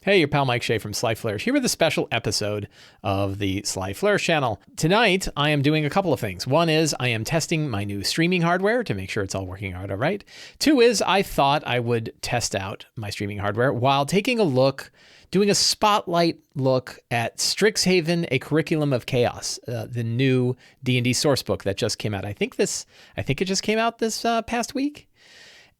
Hey, your pal Mike Shea from Sly Flourish here with a special episode of the Sly Flourish channel. Tonight, I am doing a couple of things. One is I am testing my new streaming hardware to make sure it's all working out all right. Two is I thought I would test out my streaming hardware while taking a look, doing a spotlight look at Strixhaven, A Curriculum of Chaos, the new D&D Sourcebook that just came out. I think it just came out this past week.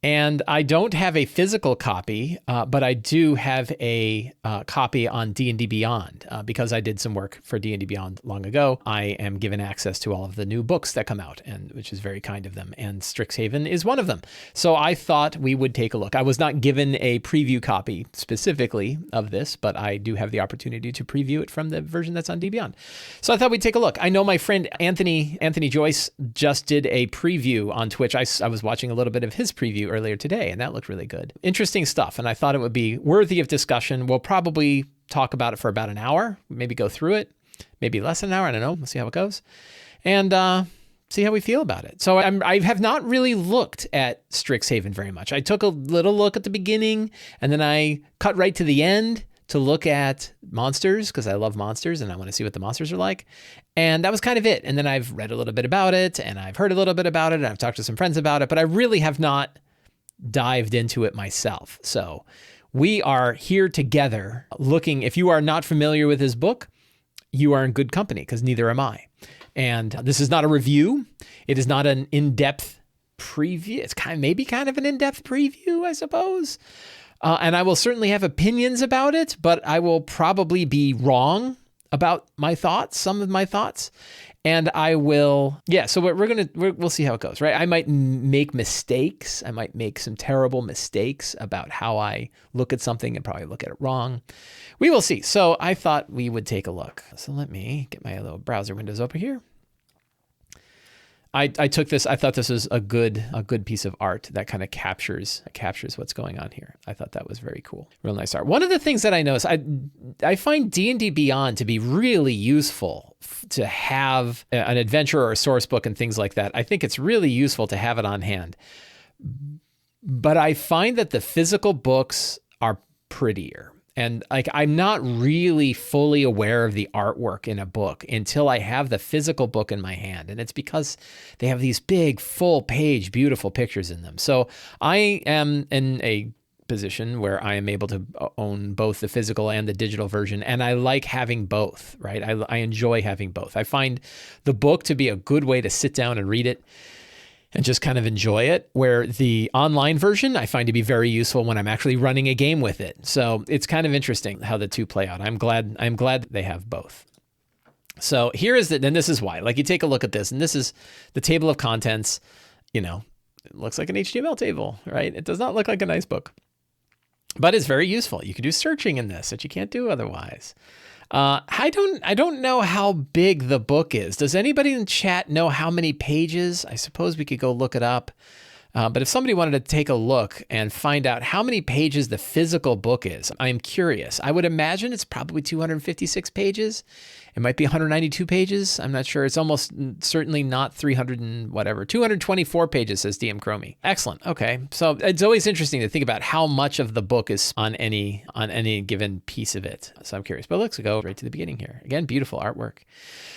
And I don't have a physical copy, but I do have a copy on D&D Beyond because I did some work for D&D Beyond long ago. I am given access to all of the new books that come out, and which is very kind of them. And Strixhaven is one of them. So I thought we would take a look. I was not given a preview copy specifically of this, but I do have the opportunity to preview it from the version that's on D Beyond. So I thought we'd take a look. I know my friend Anthony Joyce just did a preview on Twitch. I was watching a little bit of his preview earlier today, and that looked really good. Interesting stuff, and I thought it would be worthy of discussion. We'll probably talk about it for about an hour, maybe go through it, maybe less than an hour, I don't know. We'll see how it goes, and see how we feel about it. So I have not really looked at Strixhaven very much. I took a little look at the beginning, and then I cut right to the end to look at monsters, because I love monsters and I want to see what the monsters are like. And that was kind of it. And then I've read a little bit about it, and I've heard a little bit about it, and I've talked to some friends about it, but I really have not dived into it myself. So we are here together looking. If you are not familiar with his book, you are in good company, because neither am I. And this is not a review. It is not an in-depth preview. It's maybe kind of an in-depth preview, I suppose. And I will certainly have opinions about it, but I will probably be wrong about my thoughts, some of my thoughts. And I will, so we'll see how it goes, right? I might make mistakes. I might make some terrible mistakes about how I look at something and probably look at it wrong. We will see. So I thought we would take a look. So let me get my little browser windows over here. I thought this was a good piece of art that kind of captures what's going on here. I thought that was very cool. Real nice art. One of the things that I noticed, I find D&D Beyond to be really useful to have an adventure or a source book and things like that. I think it's really useful to have it on hand. But I find that the physical books are prettier. And I'm not really fully aware of the artwork in a book until I have the physical book in my hand. And it's because they have these big, full-page, beautiful pictures in them. So I am in a position where I am able to own both the physical and the digital version. And I like having both, right? I enjoy having both. I find the book to be a good way to sit down and read it and just kind of enjoy it, where the online version I find to be very useful when I'm actually running a game with it. So it's kind of interesting how the two play out. I'm glad they have both. So here is and this is why. Like, you take a look at this, and this is the table of contents. You know, it looks like an HTML table, right? It does not look like a nice book, but it's very useful. You can do searching in this that you can't do otherwise. I don't know how big the book is. Does anybody in chat know how many pages? I suppose we could go look it up. But if somebody wanted to take a look and find out how many pages the physical book is, I'm curious. I would imagine it's probably 256 pages. It might be 192 pages. I'm not sure. It's almost certainly not 300 and whatever. 224 pages, says DM Chromie. Excellent. Okay. So it's always interesting to think about how much of the book is on any given piece of it. So I'm curious. But let's go right to the beginning here. Again, beautiful artwork.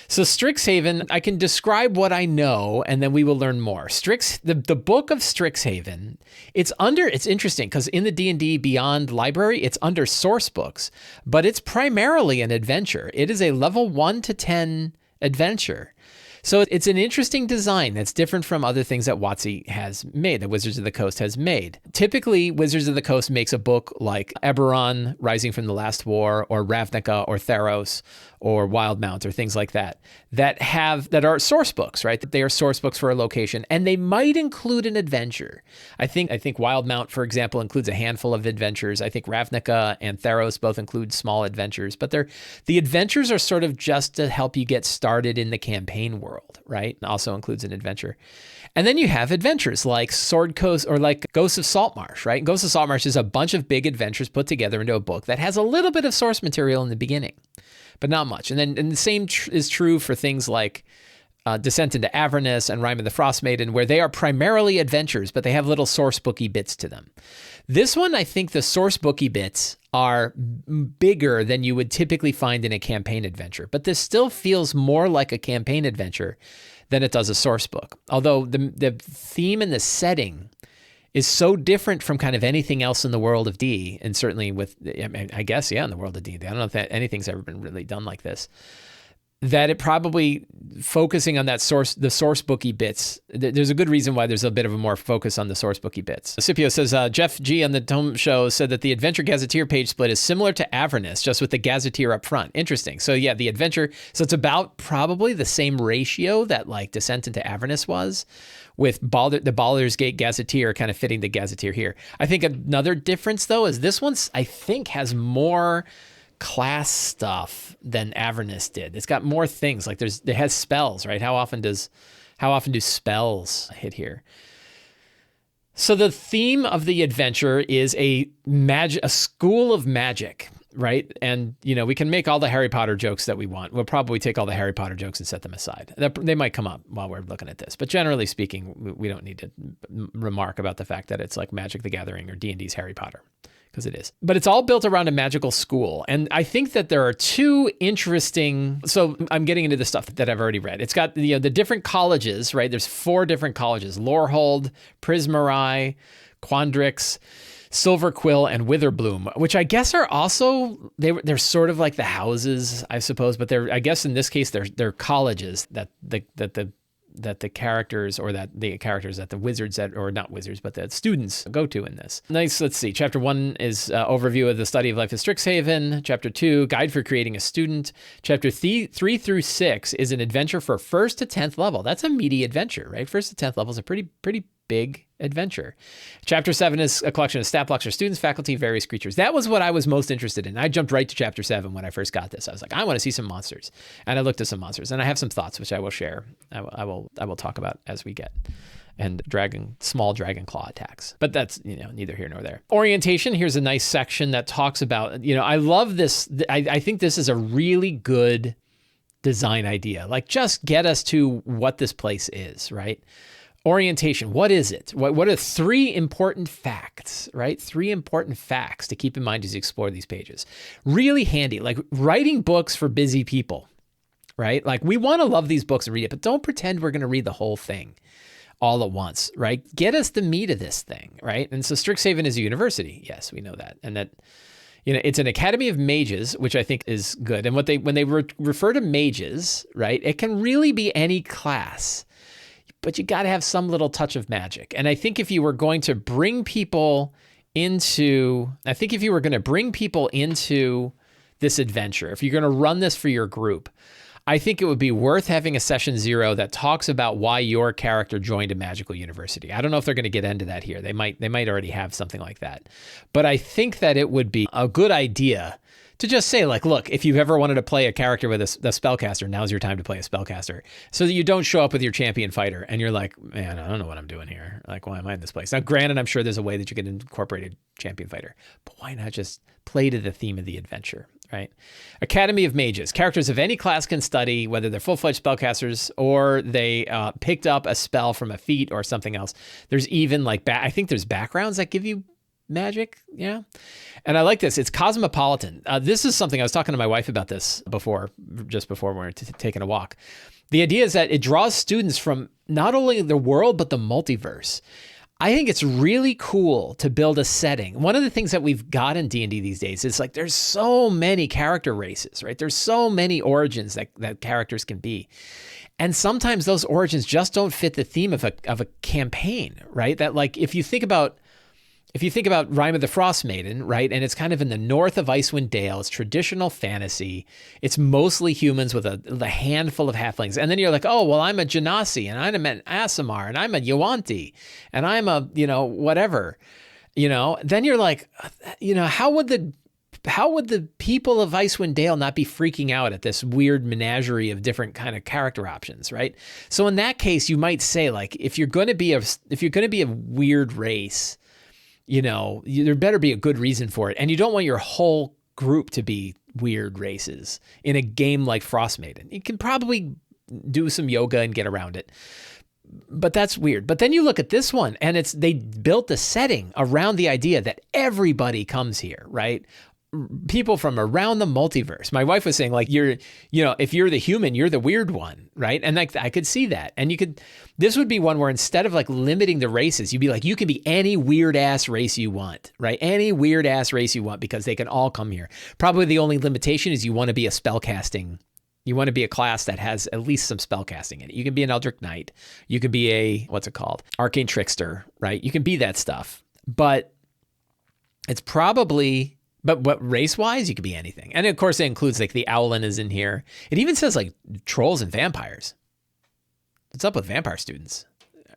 So Strixhaven, I can describe what I know, and then we will learn more. The book of Strixhaven, it's interesting because in the D&D Beyond library, it's under source books, but it's primarily an adventure. It is a level 1 to 10 adventure. So it's an interesting design that's different from other things that WotC has made, that Wizards of the Coast has made. Typically, Wizards of the Coast makes a book like Eberron, Rising from the Last War, or Ravnica, or Theros, or Wildmount, or things like that are source books, right? That they are source books for a location, and they might include an adventure. I think Wildmount, for example, includes a handful of adventures. I think Ravnica and Theros both include small adventures, but the adventures are sort of just to help you get started in the campaign world, right? It also includes an adventure. And then you have adventures like Sword Coast or like Ghosts of Saltmarsh, right? Ghosts of Saltmarsh is a bunch of big adventures put together into a book that has a little bit of source material in the beginning, but not much. And the same is true for things like Descent into Avernus and Rime of the Frost Maiden, where they are primarily adventures, but they have little source booky bits to them. This one, I think the source booky bits are bigger than you would typically find in a campaign adventure. But this still feels more like a campaign adventure than it does a source book. Although the theme and the setting is so different from kind of anything else in the world of D, and certainly with, I guess, in the world of D. I don't know if anything's ever been really done like this, that it probably focusing on that the source booky bits. There's a good reason why there's a bit of a more focus on the source booky bits. Scipio says, Jeff G on the Tome Show said that the Adventure Gazetteer page split is similar to Avernus, just with the Gazetteer up front. Interesting. So yeah, the Adventure, so it's about probably the same ratio that like Descent into Avernus was, with the Baldur's Gate Gazetteer kind of fitting the Gazetteer here. I think another difference though is this one's, I think, has more class stuff than Avernus did. It's got more things, like it has spells, right? How often do spells hit here? So the theme of the adventure is a school of magic, right? And we can make all the Harry Potter jokes that we want. We'll probably take all the Harry Potter jokes and set them aside. They might come up while we're looking at this, but generally speaking, we don't need to remark about the fact that it's like Magic the Gathering or D&D's Harry Potter, because it is. But it's all built around a magical school. And I think that there are two interesting, so I'm getting into the stuff that I've already read. It's got the different colleges, right? There's 4 different colleges: Lorehold, Prismarai, Quandrix, Silverquill, and Witherbloom, which I guess are also, they're sort of like the houses, I suppose, but I guess in this case, they're colleges that the characters that the wizards or not wizards, but the students go to in this. Nice. Let's see. Chapter 1 is overview of the study of life in Strixhaven. Chapter 2, guide for creating a student. Chapter 3 through 6 is an adventure for 1st to 10th level. That's a meaty adventure, right? 1st to 10th level is a pretty big adventure. Chapter 7 is a collection of stat blocks for students, faculty, various creatures. That was what I was most interested in. I jumped right to chapter 7 when I first got this. I was like, I want to see some monsters. And I looked at some monsters, and I have some thoughts, which I will share. I will talk about as we get. And small dragon claw attacks. But that's, neither here nor there. Orientation, here's a nice section that talks about, I love this. I think this is a really good design idea. Like, just get us to what this place is, right? Orientation, what is it? What are 3 important facts, right? 3 important facts to keep in mind as you explore these pages. Really handy, like writing books for busy people, right? Like, we want to love these books and read it, but don't pretend we're going to read the whole thing all at once, right? Get us the meat of this thing, right? And so Strixhaven is a university. Yes, we know that. And that, it's an academy of mages, which I think is good. And when they refer to mages, right, it can really be any class, but you got to have some little touch of magic. And I think if you were going to bring people into this adventure, if you're going to run this for your group, I think it would be worth having a session 0 that talks about why your character joined a magical university. I don't know if they're going to get into that here. They might already have something like that. But I think that it would be a good idea to just say, like, look, if you've ever wanted to play a character with a spellcaster, now's your time to play a spellcaster, so that you don't show up with your champion fighter and you're like, man, I don't know what I'm doing here. Like, why am I in this place? Now, granted, I'm sure there's a way that you can incorporate a champion fighter, but why not just play to the theme of the adventure, right? Academy of Mages. Characters of any class can study, whether they're full-fledged spellcasters or they picked up a spell from a feat or something else. There's even I think there's backgrounds that give you magic. Yeah. And I like this. It's cosmopolitan. This is something I was talking to my wife about this just before we were taking a walk. The idea is that it draws students from not only the world, but the multiverse. I think it's really cool to build a setting. One of the things that we've got in D&D these days is like, there's so many character races, right? There's so many origins that characters can be. And sometimes those origins just don't fit the theme of a campaign, right? That, like, if you think about Rime of the Frost Maiden, right? And it's kind of in the north of Icewind Dale. It's traditional fantasy. It's mostly humans with a handful of halflings. And then you're like, oh, well, I'm a Genasi, and I'm an Aasimar, and I'm a Yuanti, and I'm a, whatever. Then you're like, how would the people of Icewind Dale not be freaking out at this weird menagerie of different kind of character options, right? So in that case, you might say, like, if you're going to be a weird race, there better be a good reason for it. And you don't want your whole group to be weird races in a game like Frost Maiden. You can probably do some yoga and get around it, but that's weird. But then you look at this one, and they built the setting around the idea that everybody comes here, right? people from around the multiverse. My wife was saying like, if you're the human, you're the weird one, right? And like, I could see that. And this would be one where instead of like limiting the races, you'd be like, you can be any weird ass race you want, right? Any weird ass race you want, because they can all come here. Probably the only limitation is you want to be you want to be a class that has at least some spellcasting in it. You can be an Eldritch Knight. You could be a, Arcane Trickster, right? You can be that stuff. But it's probably... But what race-wise, you could be anything. And of course, it includes like the Owlin is in here. It even says like trolls and vampires. What's up with vampire students,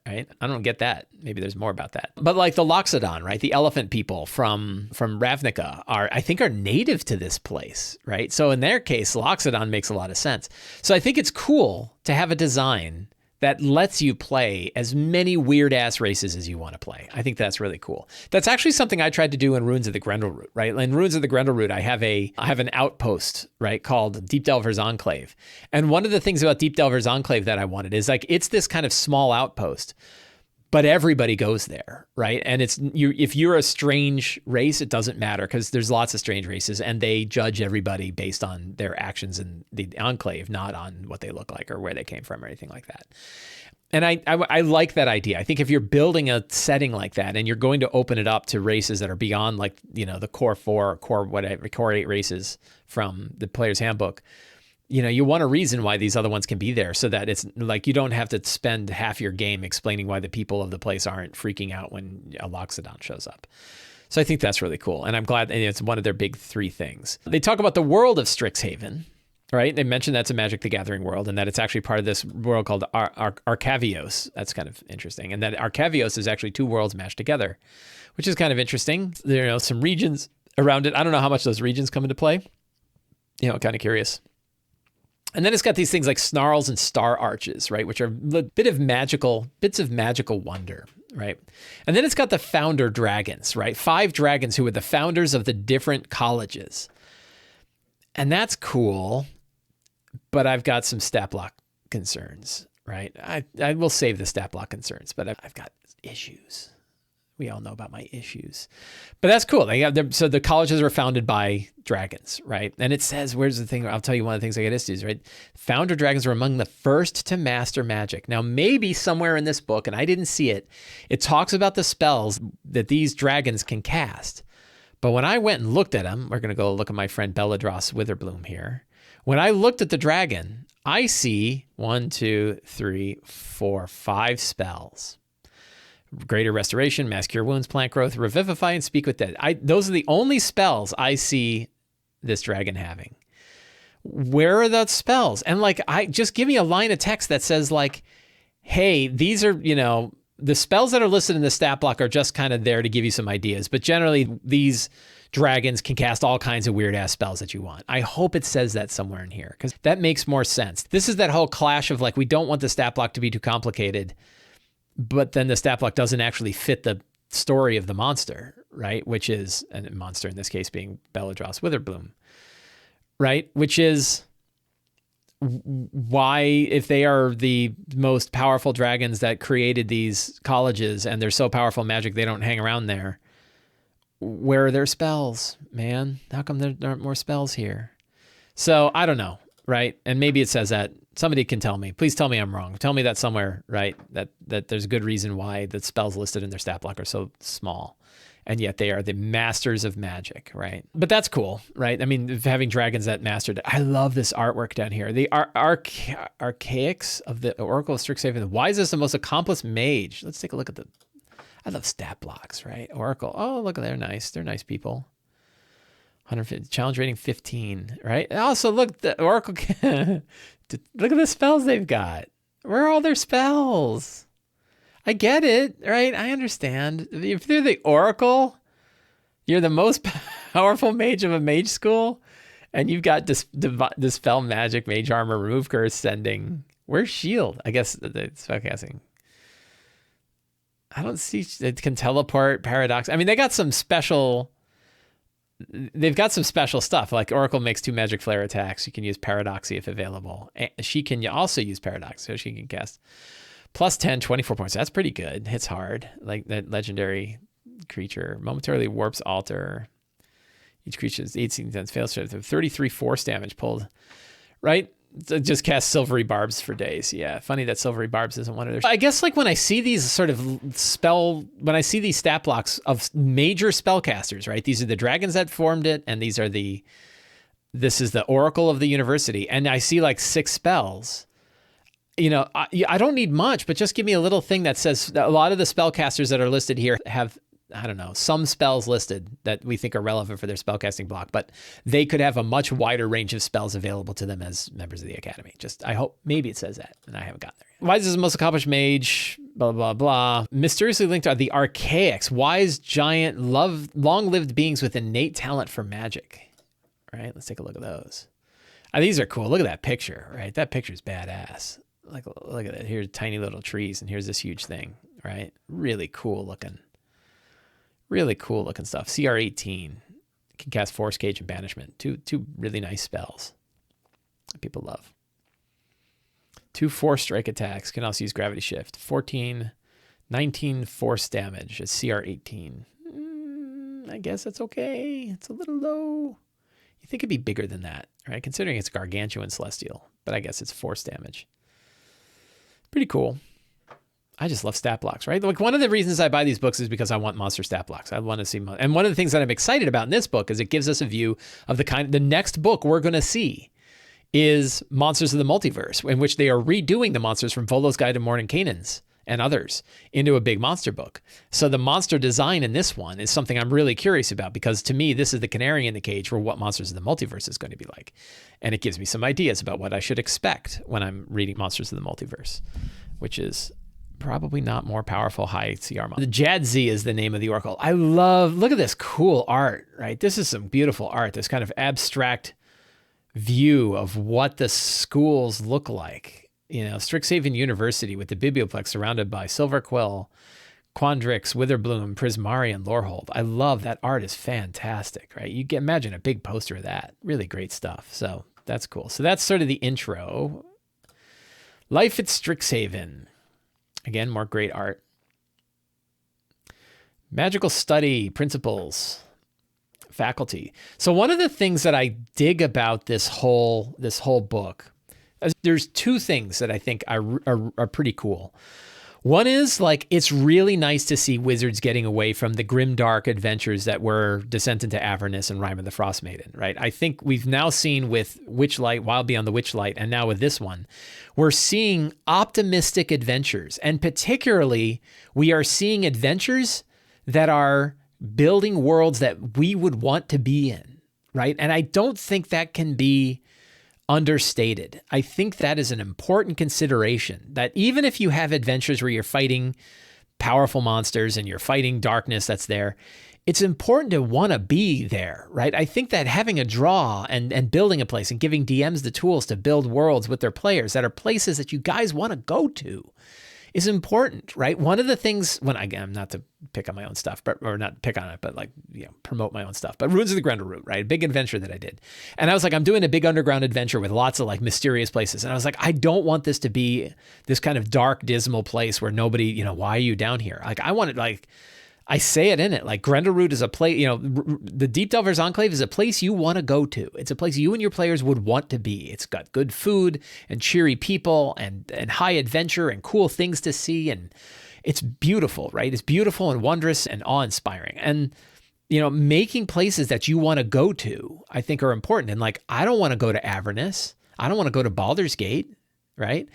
right? I don't get that. Maybe there's more about that. But like the Loxodon, right? The elephant people from Ravnica I think are native to this place, right? So in their case, Loxodon makes a lot of sense. So I think it's cool to have a design that lets you play as many weird-ass races as you want to play. I think that's really cool. That's actually something I tried to do in Runes of the Grendelroot, right? In Runes of the Grendelroot, I have an outpost, right, called Deep Delver's Enclave. And one of the things about Deep Delver's Enclave that I wanted is like, it's this kind of small outpost, but everybody goes there, right? And if you're a strange race, it doesn't matter because there's lots of strange races and they judge everybody based on their actions in the enclave, not on what they look like or where they came from or anything like that. And I like that idea. I think if you're building a setting like that and you're going to open it up to races that are beyond like, the core 4, core 8 races from the player's handbook, you want a reason why these other ones can be there so that it's like you don't have to spend half your game explaining why the people of the place aren't freaking out when a Loxodon shows up. So I think that's really cool. And I'm glad it's one of their big 3 things. They talk about the world of Strixhaven, right? They mentioned that's a Magic the Gathering world and that it's actually part of this world called Arcavios. That's kind of interesting. And that Arcavios is actually 2 worlds mashed together, which is kind of interesting. There are some regions around it. I don't know how much those regions come into play. Kind of curious. And then it's got these things like snarls and star arches, right? Which are bits of magical wonder, right? And then it's got the founder dragons, right? 5 dragons who are the founders of the different colleges. And that's cool, but I've got some stat block concerns, right? I will save the stat block concerns, but I've got issues. We all know about my issues, but that's cool. So the colleges were founded by dragons, right? And it says, where's the thing? I'll tell you one of the things I get issues, right? Founder dragons were among the first to master magic. Now, maybe somewhere in this book, and I didn't see it, it talks about the spells that these dragons can cast. But when I went and looked at them, we're going to go look at my friend Belladros Witherbloom here. When I looked at the dragon, I see 1, 2, 3, 4, 5 spells. Greater Restoration, Mass Cure Wounds, Plant Growth, Revivify, and Speak with Dead. Those are the only spells I see this dragon having. Where are those spells? And like, just give me a line of text that says like, hey, these are, the spells that are listed in the stat block are just kind of there to give you some ideas. But generally, these dragons can cast all kinds of weird ass spells that you want. I hope it says that somewhere in here because that makes more sense. This is that whole clash of like, we don't want the stat block to be too complicated, but then the stat block doesn't actually fit the story of the monster, right? Which is, and a monster in this case being Belladros Witherbloom, right? Which is why, if they are the most powerful dragons that created these colleges and they're so powerful magic they don't hang around there, where are their spells, man? How come there aren't more spells here? So I don't know, right? And maybe it says that. Somebody can tell me. Please tell me I'm wrong. Tell me that somewhere, right? That there's a good reason why the spells listed in their stat block are so small. And yet they are the masters of magic, right? But that's cool, right? I mean, having dragons that mastered it. I love this artwork down here. The archaics of the Oracle of Strixhaven, the wisest and most accomplished mage. Let's take a look at I love stat blocks, right? Oracle. Oh, look, they're nice. They're nice people. 150, challenge rating 15, right? Also, look, the Oracle, look at the spells they've got. Where are all their spells? I get it, right? I understand. If they're the Oracle, you're the most powerful mage of a mage school, and you've got Dispel Magic, Mage Armor, Remove Curse, Sending. Where's Shield? I guess it's spellcasting. I don't see, it can teleport, Paradox. I mean, they've got some special stuff, like Oracle makes 2 Magic Flare attacks. You can use Paradoxy if available. She can also use Paradox, so she can cast plus 10, 24 points. That's pretty good. Hits hard, like that legendary creature. Momentarily warps altar. Each creature is 18 times fail strength, 33 force damage pulled, right? Just cast silvery barbs for days. Yeah, funny that silvery barbs isn't one of their. I guess like when I see these sort of when I see these stat blocks of major spellcasters, right? These are the dragons that formed it, and this is the Oracle of the University, and I see like 6 spells. You know, I don't need much, but just give me a little thing that says that a lot of the spellcasters that are listed here have, I don't know, some spells listed that we think are relevant for their spellcasting block, but they could have a much wider range of spells available to them as members of the Academy. I hope maybe it says that, and I haven't gotten there yet. Wise is the most accomplished mage, blah, blah, blah. Mysteriously linked are the Archaics, wise, giant, long-lived beings with innate talent for magic. Right, let's take a look at those. These are cool. Look at that picture, right? That picture's badass. Like, look at it. Here's tiny little trees, and here's this huge thing, right? Really cool looking stuff. CR18 can cast Force Cage and Banishment. Two really nice spells that people love. 2 force strike attacks. Can also use Gravity Shift. 19 force damage at CR18. I guess that's okay. It's a little low. You think it'd be bigger than that, right? Considering it's Gargantuan Celestial, but I guess it's force damage. Pretty cool. I just love stat blocks, right? Like one of the reasons I buy these books is because I want monster stat blocks. I want to see, and one of the things that I'm excited about in this book is it gives us a view of the next book we're going to see is Monsters of the Multiverse, in which they are redoing the monsters from Volo's Guide to Mordenkainen's and others into a big monster book. So the monster design in this one is something I'm really curious about, because to me, this is the canary in the cage for what Monsters of the Multiverse is going to be like. And it gives me some ideas about what I should expect when I'm reading Monsters of the Multiverse, which is probably not more powerful high CR monster. The Jadzi is the name of the Oracle. Look at this cool art, right? This is some beautiful art, this kind of abstract view of what the schools look like. You know, Strixhaven University with the Biblioplex surrounded by Silverquill, Quandrix, Witherbloom, Prismari, and Lorehold. I love that art. Is fantastic, right? You can imagine a big poster of that. Really great stuff. So that's cool. So that's sort of the intro. Life at Strixhaven. Again, more great art. Magical study, principles, faculty. So one of the things that I dig about this whole book, there's 2 things that I think are pretty cool. One is like, it's really nice to see Wizards getting away from the grimdark adventures that were Descent into Avernus and Rime of the Frost Maiden, right? I think we've now seen with Witchlight, Wild Beyond the Witchlight, and now with this one, we're seeing optimistic adventures. And particularly, we are seeing adventures that are building worlds that we would want to be in, right? And I don't think that can be understated. I think that is an important consideration, that even if you have adventures where you're fighting powerful monsters and you're fighting darkness that's there, it's important to want to be there, right? I think that having a draw and building a place and giving DMs the tools to build worlds with their players that are places that you guys want to go to is important, right? One of the things, again, not to pick on my own stuff, or not pick on it, but like, you know, promote my own stuff, but Runes of the Grendelroot, right? Big adventure that I did. And I was like, I'm doing a big underground adventure with lots of like mysterious places. And I was like, I don't want this to be this kind of dark, dismal place where nobody, you know, why are you down here? Like, I want it, like, I say it in it, like Grendelroot is a place, you know, the Deep Delvers Enclave is a place you want to go to. It's a place you and your players would want to be. It's got good food and cheery people and high adventure and cool things to see. And it's beautiful, right? It's beautiful and wondrous and awe-inspiring. And, you know, making places that you want to go to, I think are important. And like, I don't want to go to Avernus. I don't want to go to Baldur's Gate, right?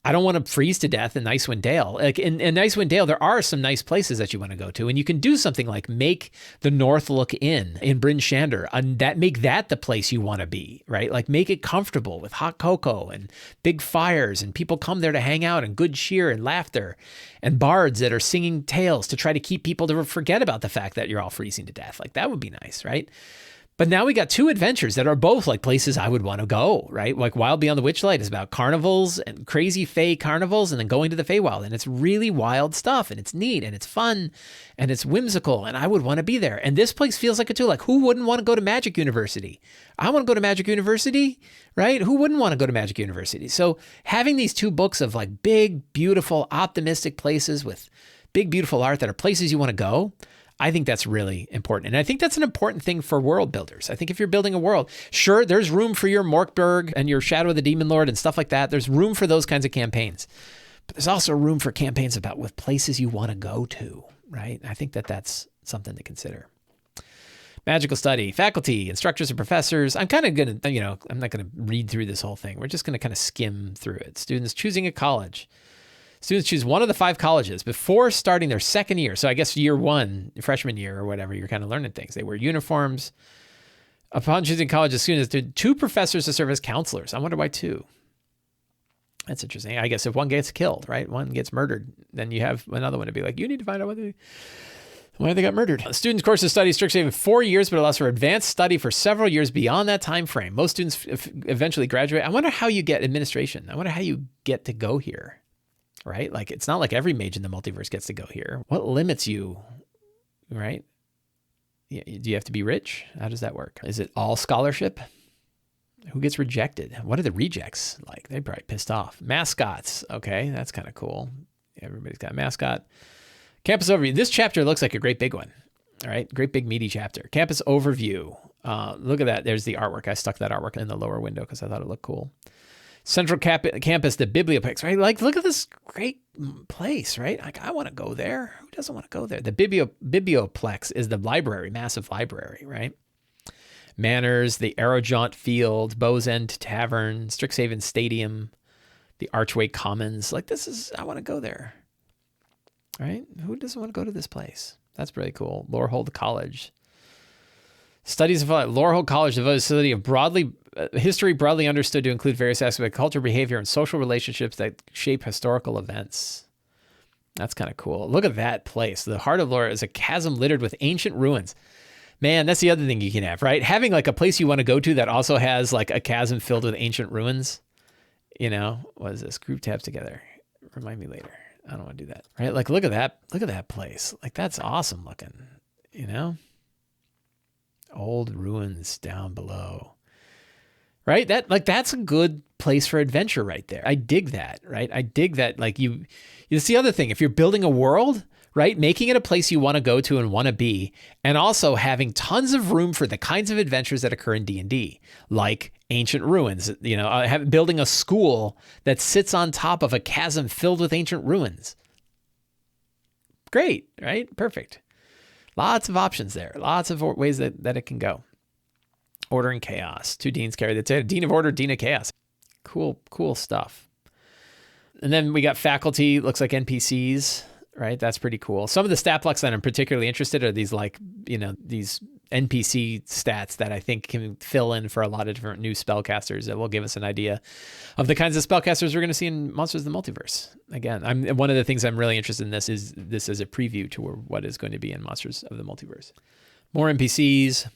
I don't want to freeze to death in Icewind Dale. Like in Icewind Dale, there are some nice places that you want to go to, and you can do something like make the Northlook Inn in Bryn Shander, and make that the place you want to be, right? Like make it comfortable with hot cocoa and big fires, and people come there to hang out and good cheer and laughter, and bards that are singing tales to try to keep people to forget about the fact that you're all freezing to death. Like that would be nice, right? But now we got 2 adventures that are both like places I would want to go, right? Like Wild Beyond the Witchlight is about carnivals and crazy Fey carnivals and then going to the Feywild. And it's really wild stuff, and it's neat and it's fun and it's whimsical, and I would want to be there. And this place feels like it too. Like, who wouldn't want to go to Magic University? I want to go to Magic University, right? Who wouldn't want to go to Magic University? So having these 2 books of like big, beautiful, optimistic places with big, beautiful art that are places you want to go, I think that's really important. And I think that's an important thing for world builders. I think if you're building a world, sure, there's room for your Morkborg and your Shadow of the Demon Lord and stuff like that. There's room for those kinds of campaigns. But there's also room for campaigns about with places you want to go to, right? I think that that's something to consider. Magical study, faculty, instructors and professors. I'm kind of going to, I'm not going to read through this whole thing. We're just going to kind of skim through it. Students choosing a college. Students choose one of the 5 colleges before starting their second year. So I guess year 1, freshman year or whatever, you're kind of learning things. They wear uniforms. Upon choosing college, the students did 2 professors to serve as counselors. I wonder why 2. That's interesting. I guess if one gets killed, right? One gets murdered, then you have another one to be like, you need to find out why they got murdered. Students' courses study Strixhaven 4 years, but allows for advanced study for several years beyond that time frame. Most students eventually graduate. I wonder how you get administration. I wonder how you get to go here. Right? Like, it's not like every mage in the multiverse gets to go here. What limits you, right? Do you have to be rich? How does that work? Is it all scholarship? Who gets rejected? What are the rejects like? They're probably pissed off. Mascots. Okay, that's kind of cool. Everybody's got a mascot. Campus overview. This chapter looks like a great big one. All right, great big meaty chapter. Campus overview. Look at that. There's the artwork. I stuck that artwork in the lower window because I thought it looked cool. Central campus, the Biblioplex, right? Like, look at this great place, right? Like, I want to go there. Who doesn't want to go there? The Biblioplex is the library, massive library, right? Manors, the Arrowjaunt Field, Bow's End Tavern, Strixhaven Stadium, the Archway Commons. Like, I want to go there, right? Who doesn't want to go to this place? That's pretty cool. Lorehold College. Studies of Lorehold College devoted a study of history broadly understood to include various aspects of culture, behavior, and social relationships that shape historical events. That's kind of cool. Look at that place. The heart of Lore is a chasm littered with ancient ruins. Man, that's the other thing you can have, right? Having like a place you want to go to that also has like a chasm filled with ancient ruins. What is this? Group tabs together. Remind me later. I don't want to do that. Right? Like, look at that. Look at that place. Like, that's awesome looking, Old ruins down below. Right? That's a good place for adventure right there. I dig that, right? I dig that. Like, it's the other thing. If you're building a world, right? Making it a place you want to go to and want to be, and also having tons of room for the kinds of adventures that occur in D&D, like ancient ruins, building a school that sits on top of a chasm filled with ancient ruins. Great, right? Perfect. Lots of options there. Lots of ways that it can go. Order and chaos. 2 deans carry the day. Dean of order, dean of chaos. Cool stuff. And then we got faculty. Looks like NPCs, right? That's pretty cool. Some of the stat blocks that I'm particularly interested in are these these NPC stats that I think can fill in for a lot of different new spellcasters that will give us an idea of the kinds of spellcasters we're going to see in Monsters of the Multiverse. Again, one of the things I'm really interested in this is a preview to what is going to be in Monsters of the Multiverse. More NPCs.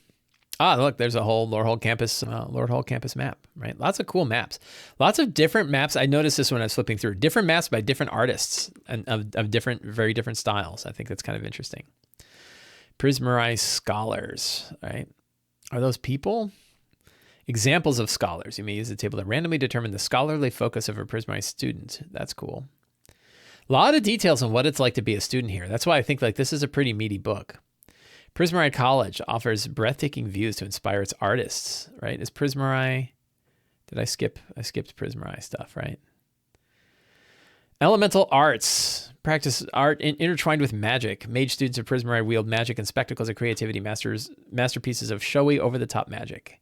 Look, there's a whole Lorehold campus map, right? Lots of cool maps. Lots of different maps. I noticed this when I was flipping through. Different maps by different artists and of very different styles. I think that's kind of interesting. Prismarized scholars, right? Are those people? Examples of scholars. You may use the table to randomly determine the scholarly focus of a Prismarized student. That's cool. A lot of details on what it's like to be a student here. That's why I think this is a pretty meaty book. Prismarine College offers breathtaking views to inspire its artists, right? Is Prismarine... I skipped Prismarine stuff, right? Elemental arts. Practice art intertwined with magic. Mage students of Prismarine wield magic and spectacles of creativity, masterpieces of showy, over-the-top magic.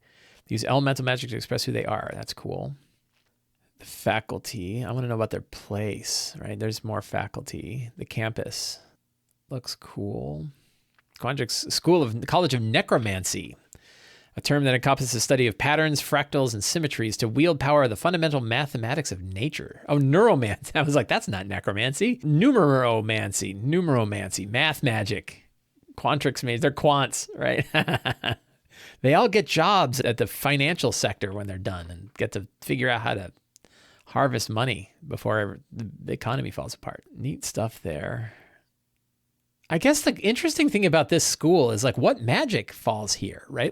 They use elemental magic to express who they are. That's cool. The faculty. I want to know about their place, right? There's more faculty. The campus. Looks cool. Quandrix College of Necromancy, a term that encompasses the study of patterns, fractals, and symmetries to wield power of the fundamental mathematics of nature. Oh, neuromancy. I was like, that's not necromancy. Numeromancy, math magic. Quantrix mage, they're quants, right? They all get jobs at the financial sector when they're done and get to figure out how to harvest money before the economy falls apart. Neat stuff there. I guess the interesting thing about this school is what magic falls here, right?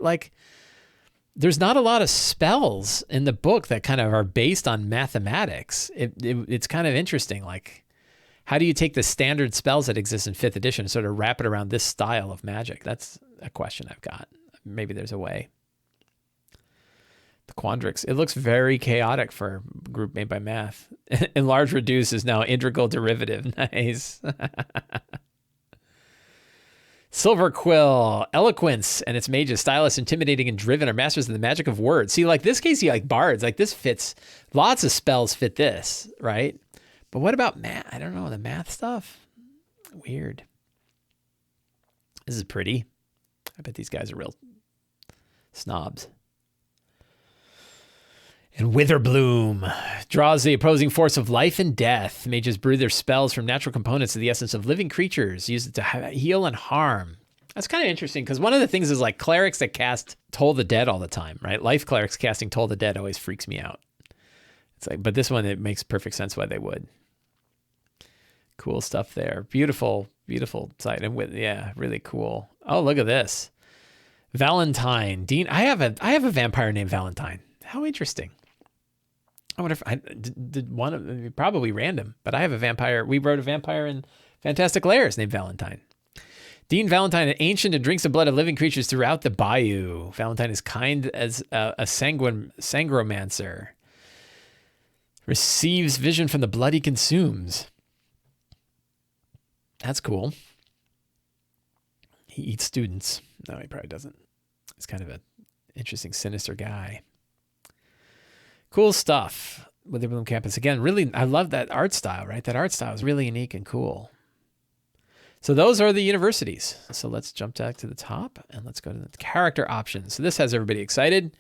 There's not a lot of spells in the book that kind of are based on mathematics. It's kind of interesting. How do you take the standard spells that exist in 5th edition and sort of wrap it around this style of magic? That's a question I've got. Maybe there's a way. The Quandrix. It looks very chaotic for a group made by Math. Enlarge Reduce is now integral derivative. Nice. Silver Quill, Eloquence, and its mages, stylists, intimidating, and driven, are masters of the magic of words. See, like this case, you like bards. Like this fits, lots of spells fit this, right? But what about math? I don't know, the math stuff? Weird. This is pretty. I bet these guys are real snobs. And Witherbloom draws the opposing force of life and death. Mages brew their spells from natural components of the essence of living creatures. Use it to heal and harm. That's kind of interesting because one of the things is like clerics that cast Toll the Dead all the time, right? Life clerics casting Toll the Dead always freaks me out. It's like, but this one, it makes perfect sense why they would. Cool stuff there. Beautiful, beautiful site. And with, yeah, really cool. Oh, look at this. Valentine. Dean, I have a vampire named Valentine. How interesting. I wonder if I did one of, probably random, but I have a vampire. We wrote a vampire in Fantastic Lairs named Valentine. Dean Valentine, an ancient and drinks the blood of living creatures throughout the bayou. Valentine is kind as a sangromancer. Receives vision from the blood he consumes. That's cool. He eats students. No, he probably doesn't. He's kind of an interesting, sinister guy. Cool stuff with the Bloom Campus. Again, really, I love that art style, right? That art style is really unique and cool. So those are the universities. So let's jump back to the top and let's go to the character options. So this has everybody excited.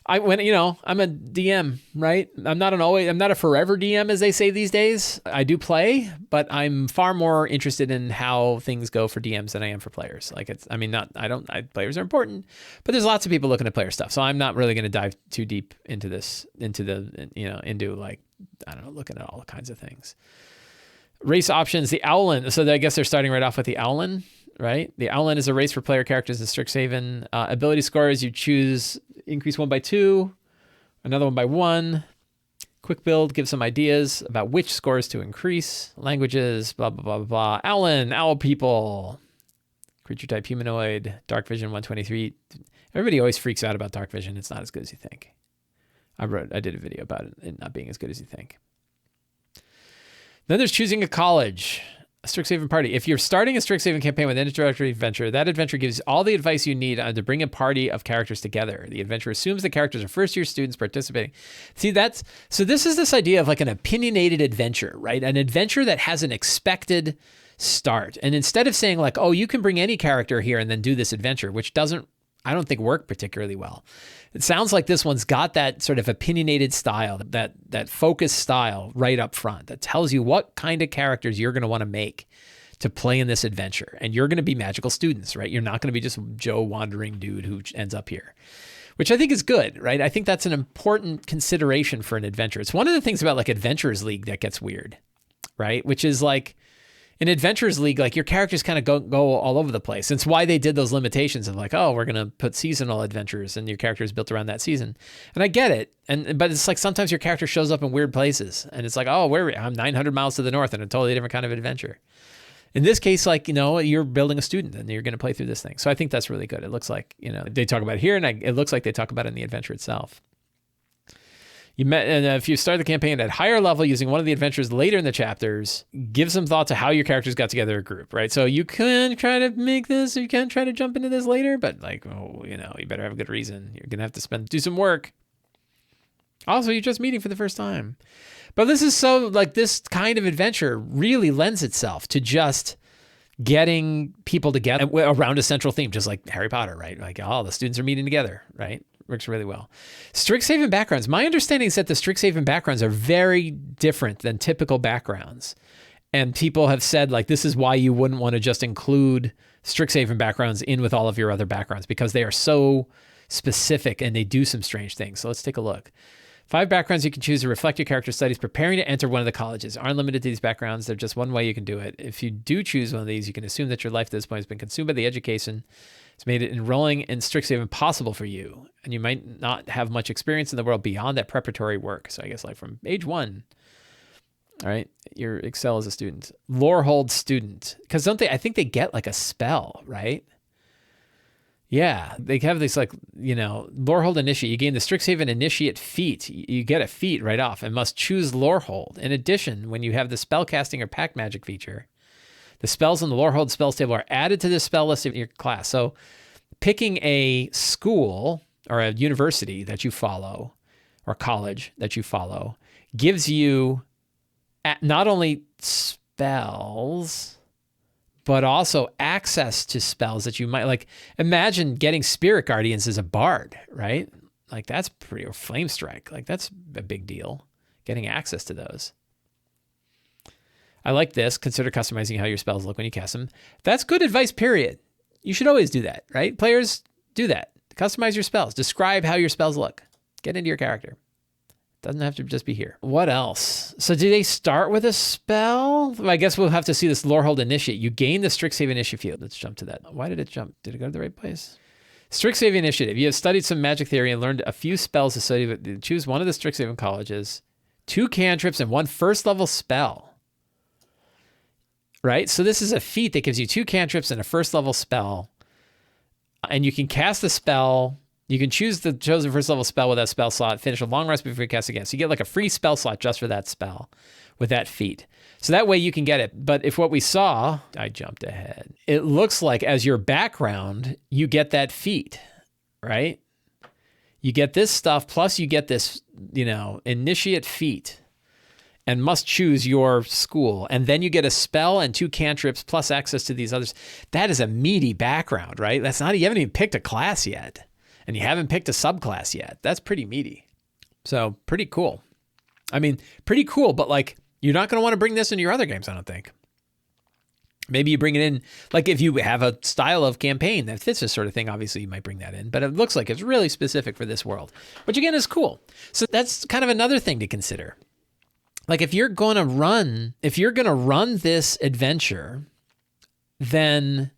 I'm a DM, right? I'm not a forever DM, as they say these days. I do play, but I'm far more interested in how things go for DMs than I am for players. Players are important, but there's lots of people looking at player stuff. So I'm not really going to dive too deep into this, looking at all kinds of things. Race options, the Owlin. So I guess they're starting right off with the Owlin, right? The Owlin is a race for player characters in Strixhaven. Ability scores, you choose increase 1 by 2, another 1 by 1. Quick build, give some ideas about which scores to increase. Languages, blah, blah, blah, blah, blah. Owlin, owl people. Creature type humanoid, dark vision 123. Everybody always freaks out about dark vision. It's not as good as you think. I did a video about it not being as good as you think. Then there's choosing a college. A Strixhaven party. If you're starting a Strixhaven campaign with an introductory adventure, that adventure gives all the advice you need to bring a party of characters together. The adventure assumes the characters are first-year students participating. See, so this is this idea of like an opinionated adventure, right? An adventure that has an expected start. And instead of saying like, oh, you can bring any character here and then do this adventure, which I don't think work particularly well. It sounds like this one's got that sort of opinionated style, that focused style right up front that tells you what kind of characters you're going to want to make to play in this adventure. And you're going to be magical students, right? You're not going to be just Joe wandering dude who ends up here, which I think is good, right? I think that's an important consideration for an adventure. It's one of the things about like Adventurers League that gets weird, right? Which is like, in Adventurers League, like your characters kind of go all over the place. It's why they did those limitations of like, oh, we're going to put seasonal adventures and your character is built around that season. And I get it. But it's like sometimes your character shows up in weird places and it's like, oh, I'm 900 miles to the north and a totally different kind of adventure. In this case, like, you're building a student and you're going to play through this thing. So I think that's really good. It looks like, they talk about it here and it looks like they talk about it in the adventure itself. If you start the campaign at higher level using one of the adventures later in the chapters, give some thought to how your characters got together a group, right? So you can try to make this, or you can try to jump into this later, but like, you better have a good reason. You're going to have to do some work. Also, you're just meeting for the first time. But this is so, like, this kind of adventure really lends itself to just getting people together around a central theme, just like Harry Potter, right? Like, the students are meeting together, right? Works really well. Strixhaven backgrounds. My understanding is that the Strixhaven backgrounds are very different than typical backgrounds. And people have said, like, this is why you wouldn't want to just include Strixhaven backgrounds in with all of your other backgrounds, because they are so specific and they do some strange things. So let's take a look. 5 backgrounds you can choose to reflect your character studies preparing to enter one of the colleges. Aren't limited to these backgrounds. They're just one way you can do it. If you do choose one of these, you can assume that your life at this point has been consumed by the education. It's made it enrolling in Strixhaven possible for you. And you might not have much experience in the world beyond that preparatory work. So I guess like from age 1, All right. Your excel as a student. Lorehold student. Because don't they, I think they get like a spell, right? Yeah, they have this like, Lorehold Initiate. You gain the Strixhaven Initiate feat. You get a feat right off and must choose Lorehold. In addition, when you have the spellcasting or pact magic feature, the spells in the Lorehold spells table are added to the spell list of your class. So picking a school or a university that you follow or college that you follow gives you not only spells, but also access to spells that you might like. Imagine getting Spirit Guardians as a bard, right? Like that's pretty, or Flame Strike. Like that's a big deal, getting access to those. I like this. Consider customizing how your spells look when you cast them. That's good advice, period. You should always do that, right? Players do that. Customize your spells. Describe how your spells look. Get into your character. Doesn't have to just be here. What else? So do they start with a spell? I guess we'll have to see this Lorehold Initiate. You gain the Strixhaven Initiate. Let's jump to that. Why did it jump? Did it go to the right place? Strixhaven Initiative. You have studied some magic theory and learned a few spells associated with. Choose one of the Strixhaven colleges, 2 cantrips, and 1 first level spell. Right? So this is a feat that gives you 2 cantrips and a first level spell. And you can cast the spell. You can choose the chosen first level spell with that spell slot, finish a long rest before you cast again. So you get like a free spell slot just for that spell with that feat. So that way you can get it. But if what we saw, I jumped ahead. It looks like as your background, you get that feat, right? You get this stuff, plus you get this, initiate feat and must choose your school. And then you get a spell and 2 cantrips plus access to these others. That is a meaty background, right? You haven't even picked a class yet. And you haven't picked a subclass yet. That's pretty meaty. So pretty cool. I mean, pretty cool, but like you're not going to want to bring this into your other games, I don't think. Maybe you bring it in, like if you have a style of campaign that fits this sort of thing, obviously you might bring that in, but it looks like it's really specific for this world, which again is cool. So that's kind of another thing to consider. Like if you're going to run this adventure, then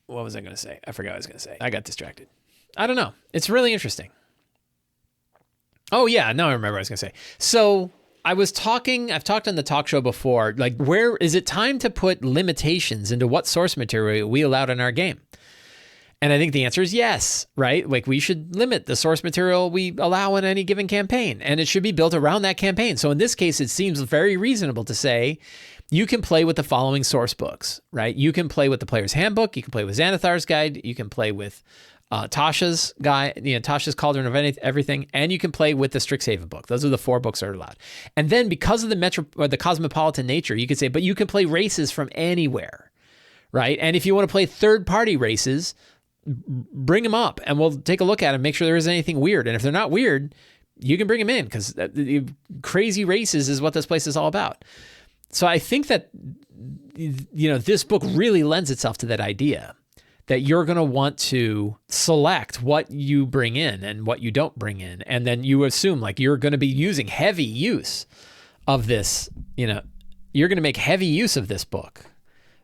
what was I going to say? I forgot what I was going to say. I got distracted. I don't know. It's really interesting. Oh yeah, now I remember what I was going to say. So I've talked on the talk show before, like where is it time to put limitations into what source material we allowed in our game? And I think the answer is yes, right? Like we should limit the source material we allow in any given campaign, and it should be built around that campaign. So in this case, it seems very reasonable to say, you can play with the following source books, right? You can play with the Player's Handbook. You can play with Xanathar's Guide. You can play with Tasha's Guide, Tasha's Cauldron of Everything, and you can play with the Strixhaven book. Those are the 4 books that are allowed. And then because of the cosmopolitan nature, you could say, but you can play races from anywhere, right? And if you want to play third-party races, bring them up, and we'll take a look at them, make sure there isn't anything weird. And if they're not weird, you can bring them in because crazy races is what this place is all about. So I think that, this book really lends itself to that idea that you're going to want to select what you bring in and what you don't bring in. And then you assume like you're going to be using heavy use of this, you're going to make heavy use of this book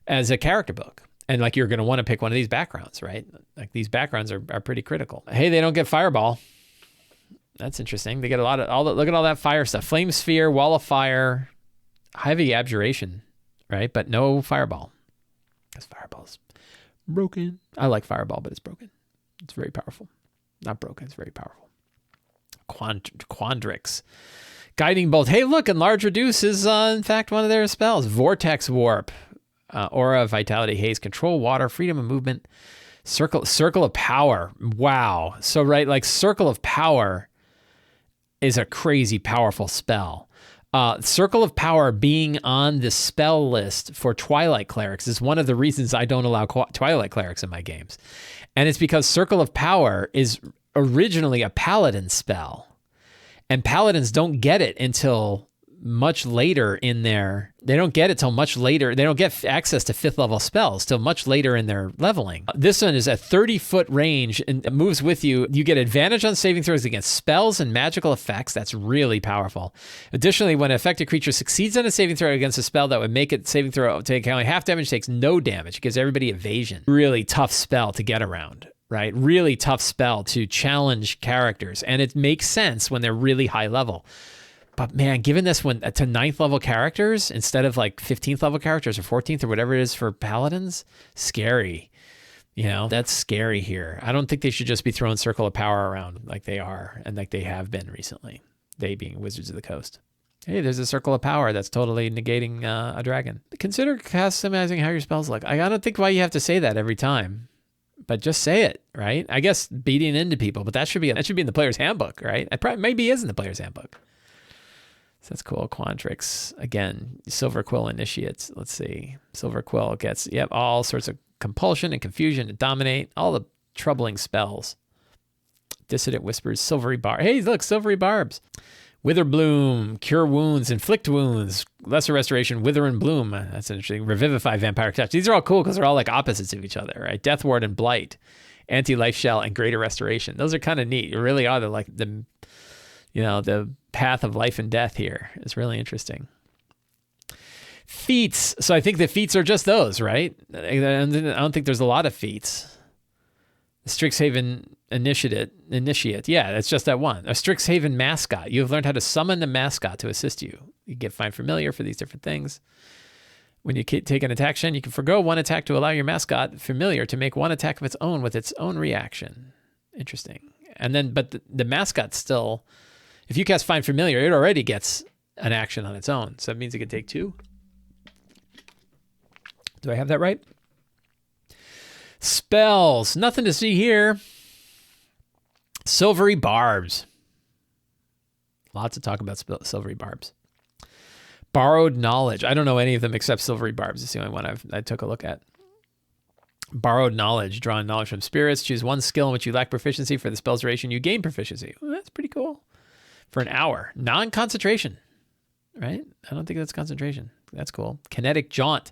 as a character book. And like, you're going to want to pick one of these backgrounds, right? Like these backgrounds are pretty critical. Hey, they don't get Fireball. That's interesting. They get look at all that fire stuff. Flame Sphere, Wall of Fire, heavy Abjuration, right? But no Fireball. Because Fireball's broken. I like Fireball, but it's broken. It's very powerful. Not broken, it's very powerful. Quandrix. Guiding Bolt. Hey, look, Enlarge Reduce is in fact one of their spells. Vortex Warp. Aura, Vitality, Haze, Control, Water, Freedom of Movement. Circle of Power. Wow. So, right, like Circle of Power is a crazy powerful spell. Circle of Power being on the spell list for Twilight Clerics is one of the reasons I don't allow Twilight Clerics in my games. And it's because Circle of Power is originally a Paladin spell. And Paladins don't get it until much later in their... They don't get it till much later. They don't get access to 5th level spells till much later in their leveling. This one is a 30-foot range and it moves with you. You get advantage on saving throws against spells and magical effects. That's really powerful. Additionally, when an affected creature succeeds on a saving throw against a spell that would make it saving throw take only half damage, takes no damage. It gives everybody evasion. Really tough spell to get around, right? Really tough spell to challenge characters. And it makes sense when they're really high level. But man, given this one to 9th level characters instead of like 15th level characters or 14th or whatever it is for paladins, scary. You know, that's scary here. I don't think they should just be throwing Circle of Power around like they are and like they have been recently. They being Wizards of the Coast. Hey, there's a Circle of Power that's totally negating a dragon. Consider customizing how your spells look. I don't think why you have to say that every time, but just say it, right? I guess beating into people, but that should be in the player's handbook, right? It probably maybe is in the player's handbook. So that's cool. Quandrix again. Silver Quill Initiates. Let's see. Silver Quill gets all sorts of compulsion and confusion to dominate, all the troubling spells. Dissident Whispers, Silvery Barb. Hey, look, Silvery Barbs. Wither Bloom, Cure Wounds, Inflict Wounds, Lesser Restoration, Wither and Bloom. That's interesting. Revivify, Vampire Touch. These are all cool because they're all like opposites of each other, right? Death Ward and Blight, Anti-Life Shell, and Greater Restoration. Those are kind of neat. You really are the path of life and death here. It's really interesting. Feats. So I think the feats are just those, right? I don't think there's a lot of feats. The Strixhaven Initiate. Yeah, it's just that one. A Strixhaven Mascot. You have learned how to summon the mascot to assist you. You get Find Familiar for these different things. When you take an attack action, you can forgo one attack to allow your mascot Familiar to make one attack of its own with its own reaction. Interesting. And then, but the mascot still, if you cast Find Familiar, it already gets an action on its own. So that means it can take 2. Do I have that right? Spells. Nothing to see here. Silvery Barbs. Lots to talk about Silvery Barbs. Borrowed Knowledge. I don't know any of them except Silvery Barbs. It's the only one I took a look at. Borrowed Knowledge. Drawing knowledge from spirits. Choose one skill in which you lack proficiency. For the spell's duration, you gain proficiency. Well, that's pretty cool. For an hour. Non-concentration. Right? I don't think that's concentration. That's cool. Kinetic Jaunt.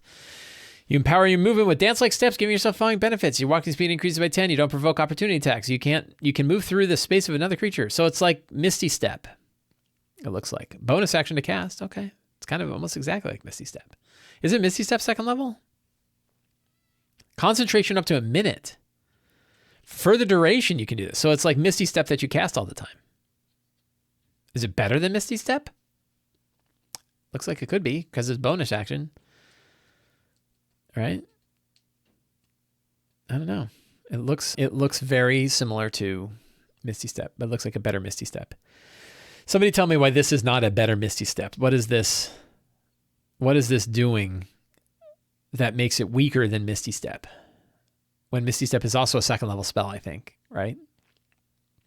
You empower your movement with dance-like steps, giving yourself following benefits. Your walking speed increases by 10. You don't provoke opportunity attacks. You can move through the space of another creature. So it's like Misty Step. It looks like. Bonus action to cast. Okay. It's kind of almost exactly like Misty Step. Is it Misty Step 2nd level? Concentration up to a minute. Further duration, you can do this. So it's like Misty Step that you cast all the time. Is it better than Misty Step? Looks like it could be because it's bonus action. Right? I don't know. It looks very similar to Misty Step, but it looks like a better Misty Step. Somebody tell me why this is not a better Misty Step. What is this doing that makes it weaker than Misty Step? When Misty Step is also a 2nd level spell, I think, right?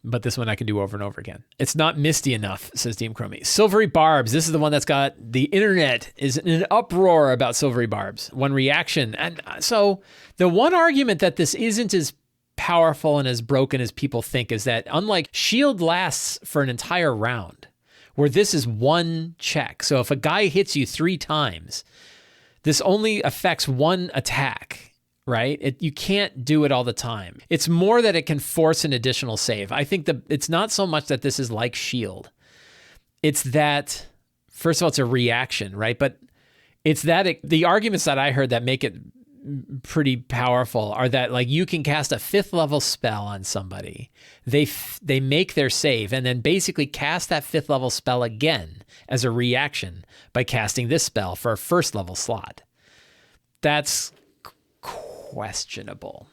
But this one I can do over and over again. It's not misty enough, says Deem Chromie. Silvery Barbs. This is the one that's got the internet is in an uproar about Silvery Barbs. One reaction. And so the one argument that this isn't as powerful and as broken as people think is that unlike Shield lasts for an entire round, where this is one check. So if a guy hits you 3 times, this only affects one attack. Right? You can't do it all the time. It's more that it can force an additional save. I think it's not so much that this is like Shield. It's that, first of all, it's a reaction, right? But it's that the arguments that I heard that make it pretty powerful are that like you can cast a 5th level spell on somebody. They make their save and then basically cast that 5th level spell again as a reaction by casting this spell for a 1st level slot. That's questionable.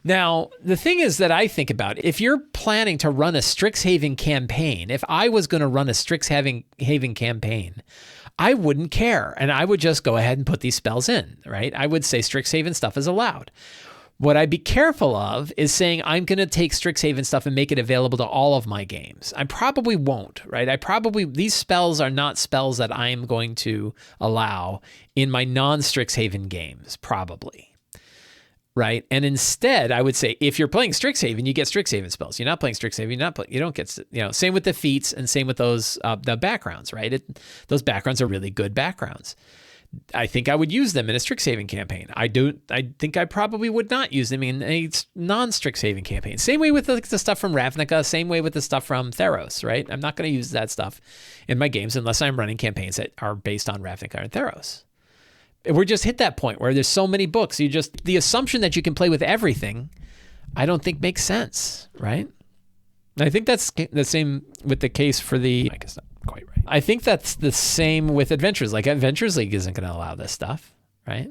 Now, the thing is that I think about, if you're planning to run a Strixhaven campaign, if I was going to run a Strixhaven campaign, I wouldn't care. And I would just go ahead and put these spells in, right? I would say Strixhaven stuff is allowed. What I'd be careful of is saying I'm going to take Strixhaven stuff and make it available to all of my games. I probably won't, right? These spells are not spells that I'm going to allow in my non-Strixhaven games, probably. Right. And instead, I would say if you're playing Strixhaven, you get Strixhaven spells. You're not playing Strixhaven, you don't get, same with the feats and same with those, the backgrounds, right? Those backgrounds are really good backgrounds. I think I would use them in a Strixhaven campaign. I think I probably would not use them in a non-Strixhaven campaign. Same way with the stuff from Ravnica, same way with the stuff from Theros, right? I'm not going to use that stuff in my games unless I'm running campaigns that are based on Ravnica and Theros. We're just hit that point where there's so many books. The assumption that you can play with everything, I don't think makes sense, right? And I think that's the same with the case for I guess not quite right. I think that's the same with Adventures. Like Adventures League isn't going to allow this stuff, right?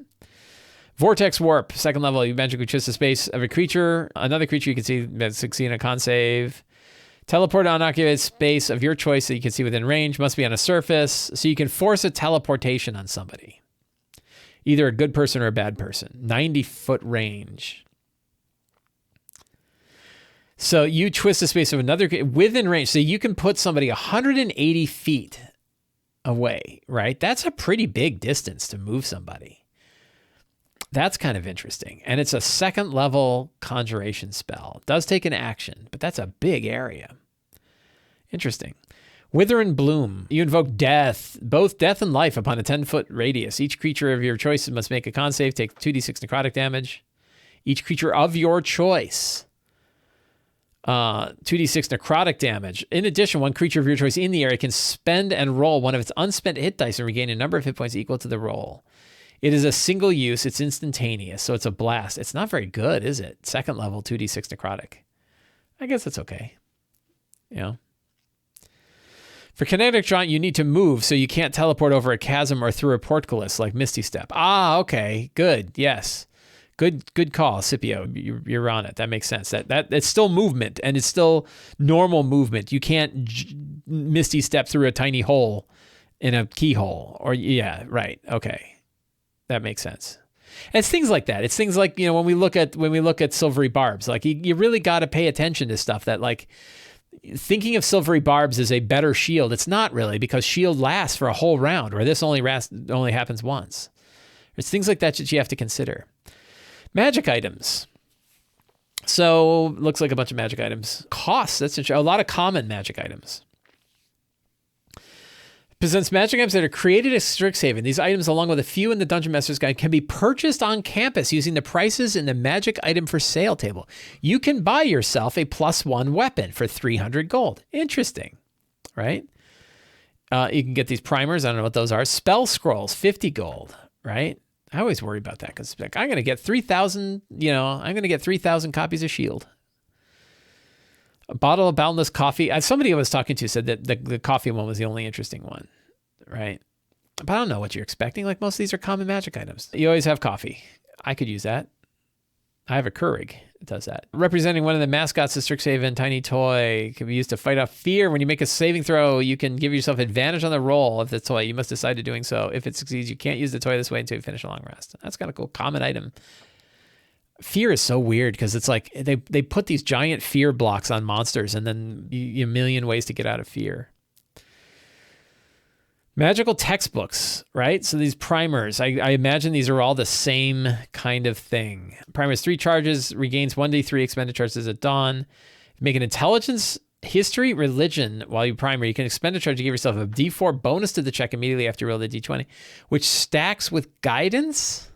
Vortex Warp, second level, you magically twist the space of a creature. Another creature you can see that succeed in a con save. Teleport to unoccupied space of your choice that you can see within range. Must be on a surface. So you can force a teleportation on somebody. Either a good person or a bad person. 90-foot range. So you twist the space of another within range. So you can put somebody 180 feet away, right? That's a pretty big distance to move somebody. That's kind of interesting. And it's a second level conjuration spell. It does take an action, but that's a big area. Interesting. Wither and Bloom. You invoke death, both death and life upon a 10-foot radius. Each creature of your choice must make a con save, take 2d6 necrotic damage. Each creature of your choice. 2d6 necrotic damage. In addition, one creature of your choice in the area can spend and roll one of its unspent hit dice and regain a number of hit points equal to the roll. It is a single use. It's instantaneous, so it's a blast. It's not very good, is it? Second level, 2d6 necrotic. I guess that's okay. You know. For kinetic jaunt, you need to move, so you can't teleport over a chasm or through a portcullis like Misty Step. Ah, okay. Good. Yes. Good call, Scipio. You're on it. That makes sense. That it's still movement, and it's still normal movement. You can't Misty Step through a tiny hole in a keyhole. Or yeah, right. Okay. That makes sense. And it's things like that. It's things like, when we look at silvery barbs, like you really got to pay attention to stuff that, like, thinking of silvery barbs as a better shield. It's not really, because shield lasts for a whole round, where this only happens once. There's things like that you have to consider. Magic items. So looks like a bunch of magic items. Costs. That's a lot of common magic items. Presents magic items that are created at Strixhaven. These items, along with a few in the Dungeon Master's Guide, can be purchased on campus using the prices in the magic item for sale table. You can buy yourself a +1 weapon for 300 gold. Interesting, right? You can get these primers. I don't know what those are. Spell scrolls, 50 gold, right? I always worry about that, because I'm going to get 3,000, I'm going to get 3,000 copies of S.H.I.E.L.D. A bottle of Boundless Coffee. Somebody I was talking to said that the coffee one was the only interesting one, right? But I don't know what you're expecting. Like, most of these are common magic items. You always have coffee. I could use that. I have a Keurig that does that. Representing one of the mascots of Strixhaven, tiny toy. Can be used to fight off fear. When you make a saving throw, you can give yourself advantage on the roll of the toy. You must decide to doing so. If it succeeds, you can't use the toy this way until you finish a long rest. That's kind of cool. Common item. Fear is so weird, because it's like they put these giant fear blocks on monsters, and then a million ways to get out of fear. Magical textbooks, right? So these primers, I imagine these are all the same kind of thing. Primers, 3 charges, regains 1d3 expended charges at dawn. Make an intelligence, history, religion while you primer. You can expend a charge to give yourself a d4 bonus to the check immediately after you roll the d20, which stacks with guidance.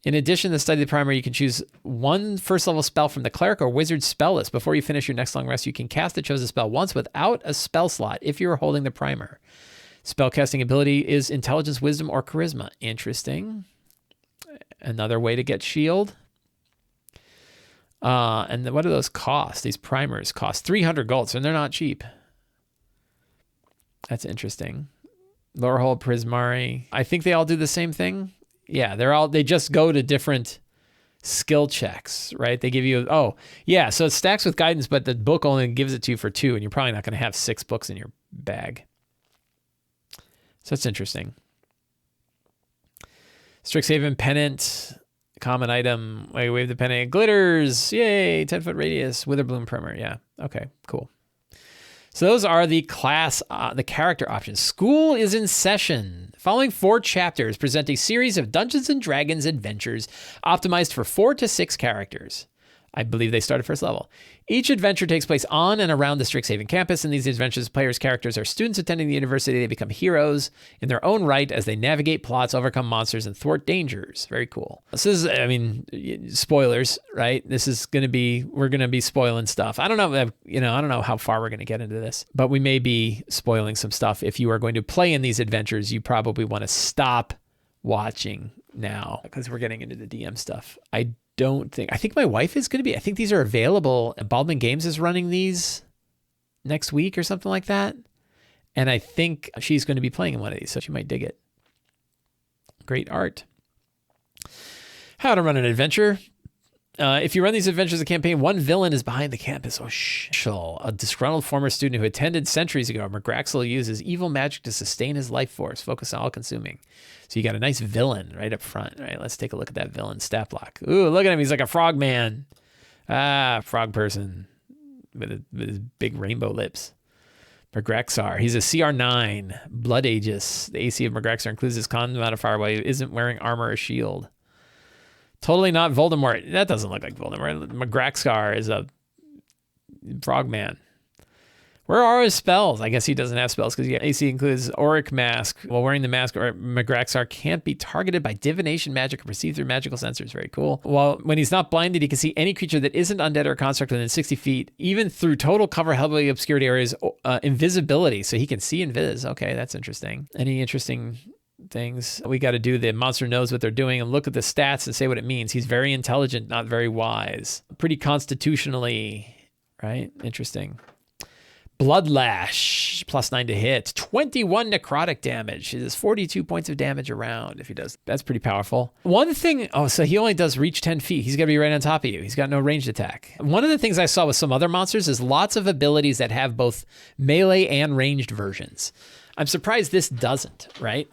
In addition to the study of the primer, you can choose one first-level spell from the cleric or wizard spell list. Before you finish your next long rest, you can cast the chosen spell once without a spell slot if you are holding the primer. Spellcasting ability is intelligence, wisdom, or charisma. Interesting. Another way to get shield. And then what do those cost? These primers cost 300 gold, so they're not cheap. That's interesting. Lorehold, Prismari. I think they all do the same thing. Yeah, they just go to different skill checks, right? They give you, so it stacks with guidance, but the book only gives it to you for 2, and you're probably not going to have 6 books in your bag. So that's interesting. Strixhaven Pennant, common item. Wave the pennant. It glitters. Yay, 10-foot radius. Witherbloom primer. Yeah, okay, cool. So those are the character options. School is in session. Following 4 chapters present a series of Dungeons & Dragons adventures optimized for 4 to 6 characters. I believe they start at first level. Each adventure takes place on and around the Strixhaven campus. In these adventures, players' characters are students attending the university. They become heroes in their own right as they navigate plots, overcome monsters, and thwart dangers. Very cool. This is, spoilers, right? We're going to be spoiling stuff. I don't know how far we're going to get into this, but we may be spoiling some stuff. If you are going to play in these adventures, you probably want to stop watching now, because we're getting into the DM stuff. I think my wife is going to be. I think these are available. Baldwin Games is running these next week or something like that. And I think she's going to be playing in one of these, so she might dig it. Great art. How to run an adventure. If you run these adventures as a campaign, one villain is behind the campus. A disgruntled former student who attended centuries ago. McGraxel uses evil magic to sustain his life force, focus on all-consuming. So you got a nice villain right up front. Right, let's take a look at that villain stat block. Ooh, look at him. He's like a frog man. Frog person with his big rainbow lips. McGraxar. He's a CR9. Blood Aegis. The AC of McGraxar includes his con modifier while he isn't wearing armor or shield. Totally not Voldemort. That doesn't look like Voldemort. McGraxar is a frogman. Where are his spells? I guess he doesn't have spells because AC includes Auric Mask. While wearing the mask, McGraxar can't be targeted by divination magic or perceived through magical sensors. Very cool. When he's not blinded, he can see any creature that isn't undead or construct within 60 feet, even through total cover, heavily obscured areas, invisibility. So he can see invis. Okay, that's interesting. Any interesting things? We got to do the monster knows what they're doing and look at the stats and say what it means. He's very intelligent, not very wise. Pretty constitutionally, right? Interesting. Bloodlash, +9 to hit, 21 necrotic damage. He does 42 points of damage around if he does. That's pretty powerful. One thing, so he only does reach 10 feet. He's got to be right on top of you. He's got no ranged attack. One of the things I saw with some other monsters is lots of abilities that have both melee and ranged versions. I'm surprised this doesn't, right?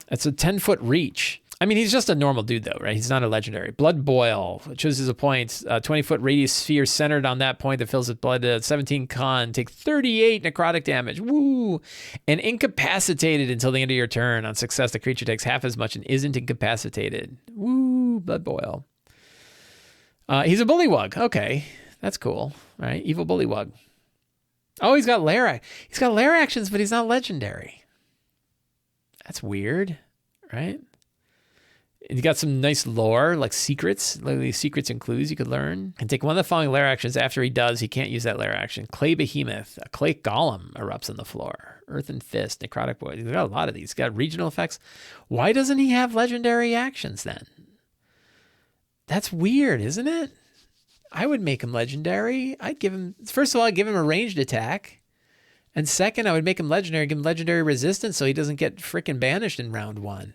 It's a 10-foot reach. I mean, he's just a normal dude, though, right? He's not a legendary. Blood Boil chooses a point, 20-foot radius sphere centered on that point that fills with blood. 17 con, take 38 necrotic damage. Woo! And incapacitated until the end of your turn. On success, the creature takes half as much and isn't incapacitated. Woo! Blood Boil. He's a bullywug. Okay, that's cool. All right, evil bullywug. Oh, he's got lair actions, but he's not legendary. That's weird, right? You got some nice lore, like secrets, like secrets and clues you could learn. And take one of the following lair actions. After he does, he can't use that lair action. Clay Behemoth, a clay golem erupts on the floor. Earthen Fist, Necrotic Void. He's got a lot of these. He's got regional effects. Why doesn't he have legendary actions then? That's weird, isn't it? I would make him legendary. I'd give him, first of all, I'd give him a ranged attack. And second, I would make him legendary, give him legendary resistance so he doesn't get freaking banished in round 1,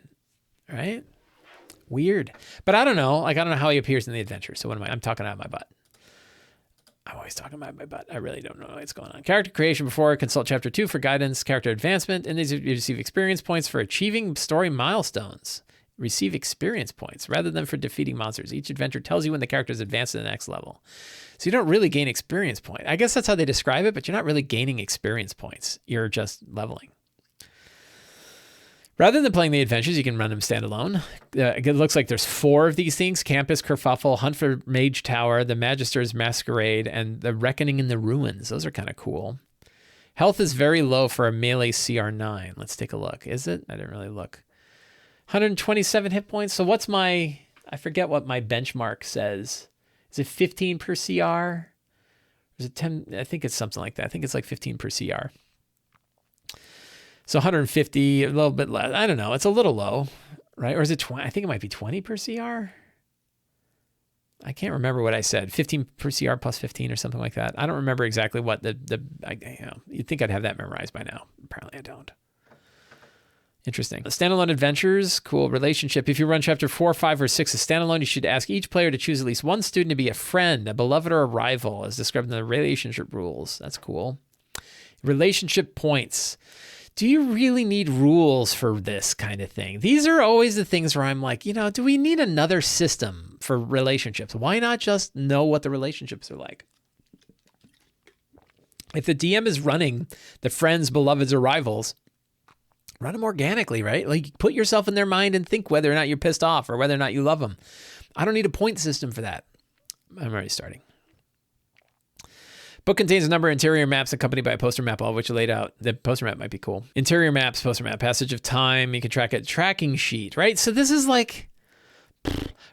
right? Weird. But I don't know. I don't know how he appears in the adventure. So what am I? I'm talking out of my butt. I'm always talking out of my butt. I really don't know what's going on. Character creation before. Consult chapter 2 for guidance. Character advancement. And these you receive experience points for achieving story milestones. Receive experience points rather than for defeating monsters. Each adventure tells you when the character is advanced to the next level. So you don't really gain experience points. I guess that's how they describe it, but you're not really gaining experience points. You're just leveling. Rather than playing the adventures, you can run them standalone. It looks like there's 4 of these things: Campus Kerfuffle, Hunt for Mage Tower, the Magister's Masquerade, and the Reckoning in the Ruins. Those are kind of cool. Health is very low for a melee CR9. Let's take a look. Is it? I didn't really look. 127 hit points. So what's I forget what my benchmark says. Is it 15 per CR? Or is it 10? I think it's something like that. I think it's like 15 per CR. So 150, a little bit less. I don't know. It's a little low, right? Or is it 20? I think it might be 20 per CR. I can't remember what I said. 15 per CR plus 15 or something like that. I don't remember exactly what you'd think I'd have that memorized by now. Apparently I don't. Interesting. Standalone adventures, cool relationship. If you run chapter 4, 5, or 6 as standalone, you should ask each player to choose at least one student to be a friend, a beloved, or a rival, as described in the relationship rules. That's cool. Relationship points. Do you really need rules for this kind of thing? These are always the things where I'm like, do we need another system for relationships? Why not just know what the relationships are like? If the DM is running the friends, beloveds, or rivals, run them organically, right? Like, put yourself in their mind and think whether or not you're pissed off or whether or not you love them. I don't need a point system for that. I'm already starting. Book contains a number of interior maps accompanied by a poster map, all of which are laid out. The poster map might be cool. Interior maps, poster map, passage of time. You can track it. Tracking sheet, right? So this is like,